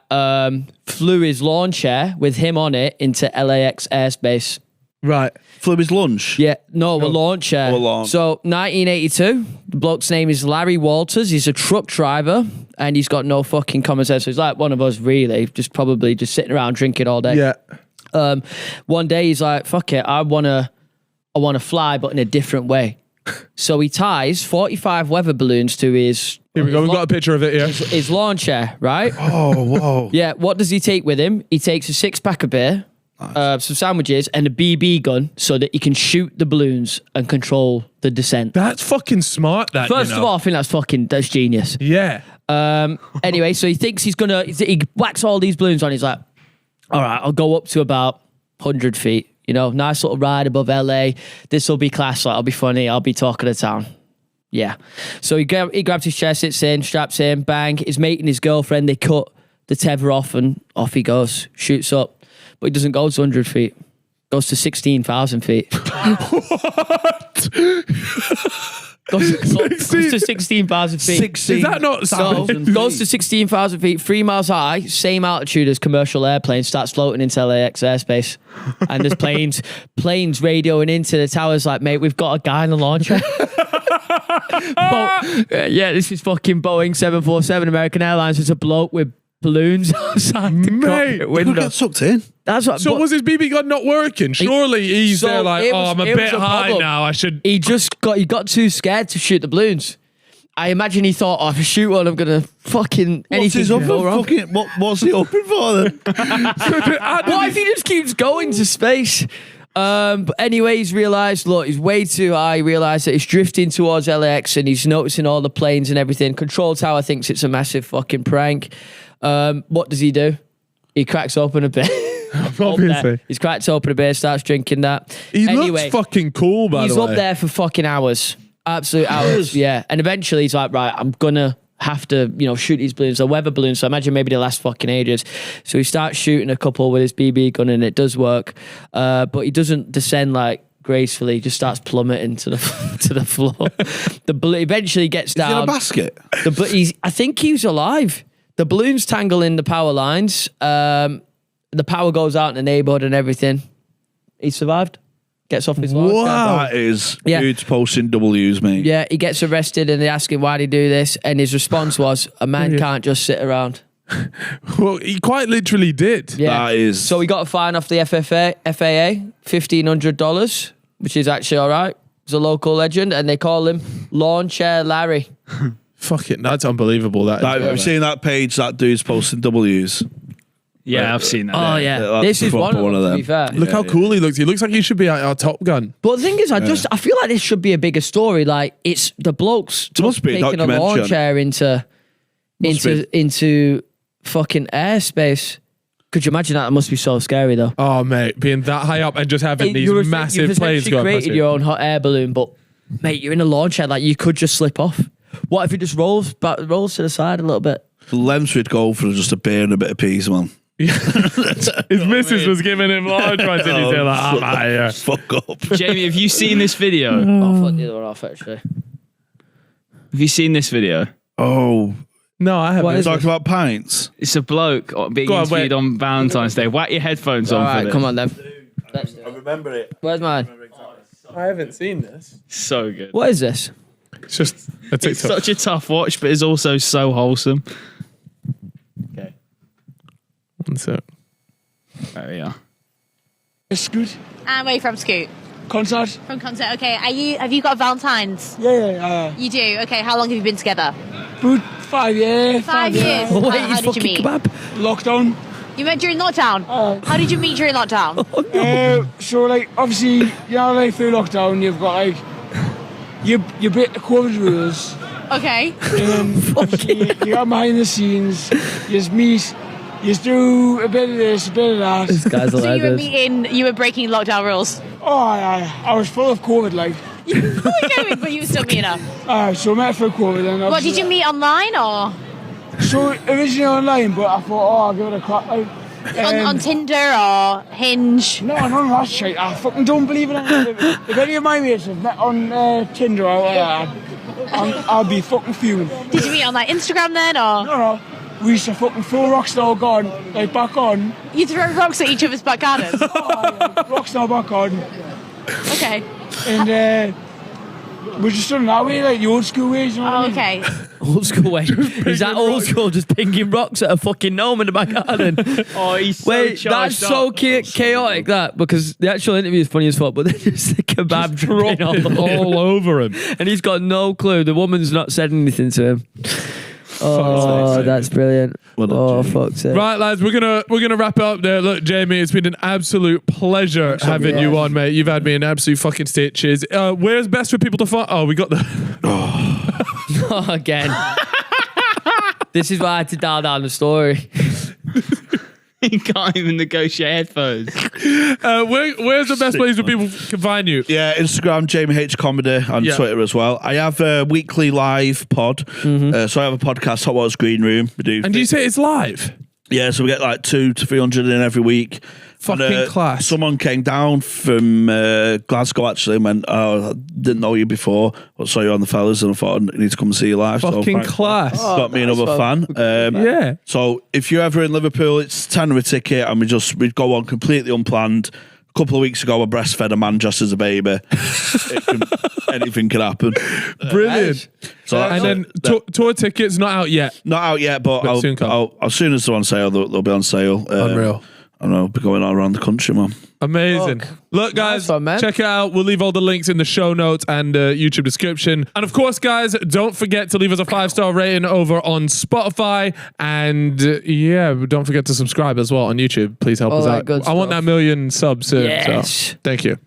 flew his lawn chair with him on it into LAX airspace. Right. Flew his lunch? Yeah, no, a lawn chair. So 1982, the bloke's name is Larry Walters. He's a truck driver, and he's got no fucking common sense. So he's like one of us, really, probably just sitting around drinking all day. Yeah. One day he's like, fuck it, I wanna fly, but in a different way. So he ties 45 weather balloons to his... Here we go, we've got a picture of it here. His lawn chair, right? Oh, whoa. Yeah, what does he take with him? He takes a 6-pack of beer, some sandwiches, and a BB gun so that he can shoot the balloons and control the descent. That's fucking smart. First of all, I think that's genius. Yeah. Anyway, so he thinks he whacks all these balloons on. He's like, all right, I'll go up to about 100 feet. You know, nice little ride above LA. This will be class. Like, I'll be funny. I'll be talk of the town. Yeah. So he grabs his chair, sits in, straps in, bang. His mate and his girlfriend, they cut the tether off and off he goes, shoots up. But he doesn't go to 100 feet. Goes to 16,000 feet. What? Goes to 16,000 feet. Is that not goes to 16,000 feet, 3 miles high, same altitude as commercial airplanes, starts floating into LAX airspace. And there's planes radioing into the towers like, mate, we've got a guy in the launcher. Yeah, this is fucking Boeing 747 American Airlines. There's a bloke with balloons outside the cockpit window. Get sucked in. That's what. So was his BB gun not working? Surely he's there like, I'm a bit high now. I should. He got too scared to shoot the balloons. I imagine he thought, if I shoot one, I'm gonna fucking anything can go wrong. What's he hoping for then? What if he just keeps going to space? But anyway, he's realised, look, he's way too high. He realised that he's drifting towards LAX and he's noticing all the planes and everything. Control tower thinks it's a massive fucking prank. What does he do? He cracks open a beer. Obviously. He's cracked open a beer, starts drinking that. He looks fucking cool, by the way. He's up there for fucking hours. Absolute hours, yeah. And eventually he's like, right, I'm gonna have to, shoot these balloons. They're weather balloons, so I imagine maybe they last fucking ages. So he starts shooting a couple with his BB gun and it does work. But he doesn't descend like gracefully, he just starts plummeting to the floor. Eventually gets down. Is he in a basket? I think he's alive. The balloons tangle in the power lines. The power goes out in the neighborhood and everything. He survived. Gets off his lawn. Wow. That is dudes posting W's, mate. Yeah, he gets arrested and they ask him why did he do this, and his response was, a man can't just sit around. Well, he quite literally did. Yeah. That is. So he got a fine off the FAA, $1,500, which is actually all right. He's a local legend, and they call him Lawnchair Larry. Fuck it, that's unbelievable. Have you seen that page? That dude's posting W's. Yeah, I've seen that. Oh, yeah. This is one of them, to be fair. Look how cool he looks. He looks like he should be our Top Gun. But the thing is, I feel like this should be a bigger story. Like, it's the blokes taking a lawn chair into fucking airspace. Could you imagine that? It must be so scary, though. Oh, mate, being that high up and just having these massive planes going past you. You've created your own hot air balloon, but, mate, you're in a lawn chair. Like, you could just slip off. What if it just rolls to the side a little bit? Lens would go for just a beer and a bit of peas, man. His missus was giving him large ones and he's like, I'm out of here. Fuck up. Jamie, have you seen this video? I'll fuck the other one off, actually. Have you seen this video? Oh. No, I haven't. Talking about pints. It's a bloke being interviewed on Valentine's Day. Whack your headphones on for this. Come on then. I remember it. Where's mine? I haven't seen this. So good. What is this? It's just a TikTok. It's such a tough watch, but it's also so wholesome. Okay. One sec. There we are. Scoot. And where are you from, Scoot? Concert. From Concert. Okay. Have you got a Valentine's? Yeah. You do. Okay. How long have you been together? About 5 years. 5 years. How did you meet? Lockdown. You met during lockdown. How did you meet during lockdown? So like obviously like through lockdown you've got like you break the COVID rules. Okay. And obviously you got behind the scenes. You just meet. You just do a bit of this, a bit of that. This guy's so you were breaking lockdown rules. Oh, I was full of COVID, like. You were full of COVID, but you were still meeting up. So I met for COVID. And what, did you meet online or? So originally online, but I thought, I'll give it a crack. Like, on Tinder or Hinge? No, none of that shit. I fucking don't believe in it. If any of my mates have met on Tinder, I'll be fucking fuming. Did you meet on like Instagram then or? No. We used to fucking throw Rockstar back on. You throw rocks at each other's back gardens? Rockstar back on. Okay. And we're just done that way, like the old school ways. You know what I mean? Okay. Old school way. Is that old school? Just pinging rocks at a fucking gnome in the back garden? He's so Wait, that's so chaotic, that, because the actual interview is funny as fuck, but then just the kebab dripping all over him. And he's got no clue. The woman's not said anything to him. Oh, that's brilliant. Oh, fuck's sake. Right, lads, we're gonna wrap it up there. Look, Jamie, it's been an absolute pleasure having you on, mate. You've had me in absolute fucking stitches. Where's best for people to find? Oh, we got the. Again. This is why I had to dial down the story. You can't even negotiate headphones. Where's the best place where people can find you? Yeah, Instagram, Jamie H Comedy, on Twitter as well. I have a weekly live pod. So I have a podcast, Hot Waters Green Room. And do you say it's live? Yeah, so we get like 200 to 300 in every week. Fucking class. Someone came down from Glasgow actually and went, I didn't know you before, but saw you on the fellas and I thought I need to come and see you live. Fucking class. Got me another fan. Yeah. So if you're ever in Liverpool, it's £10 a ticket and we go on completely unplanned. A couple of weeks ago, I breastfed a man just as a baby. Anything can happen. Brilliant. So and then tour tickets not out yet. Not out yet, but Soon as soon as they're on sale, they'll be on sale. Unreal. I know, I'll be going all around the country, man. Amazing. Look, guys, Nice one, man. check it out. We'll leave all the links in the show notes and YouTube description. And of course, guys, don't forget to leave us a 5-star rating over on Spotify. And don't forget to subscribe as well on YouTube. Please help us All that out. good I want stuff. that 1 million subs soon. Yes. So, thank you.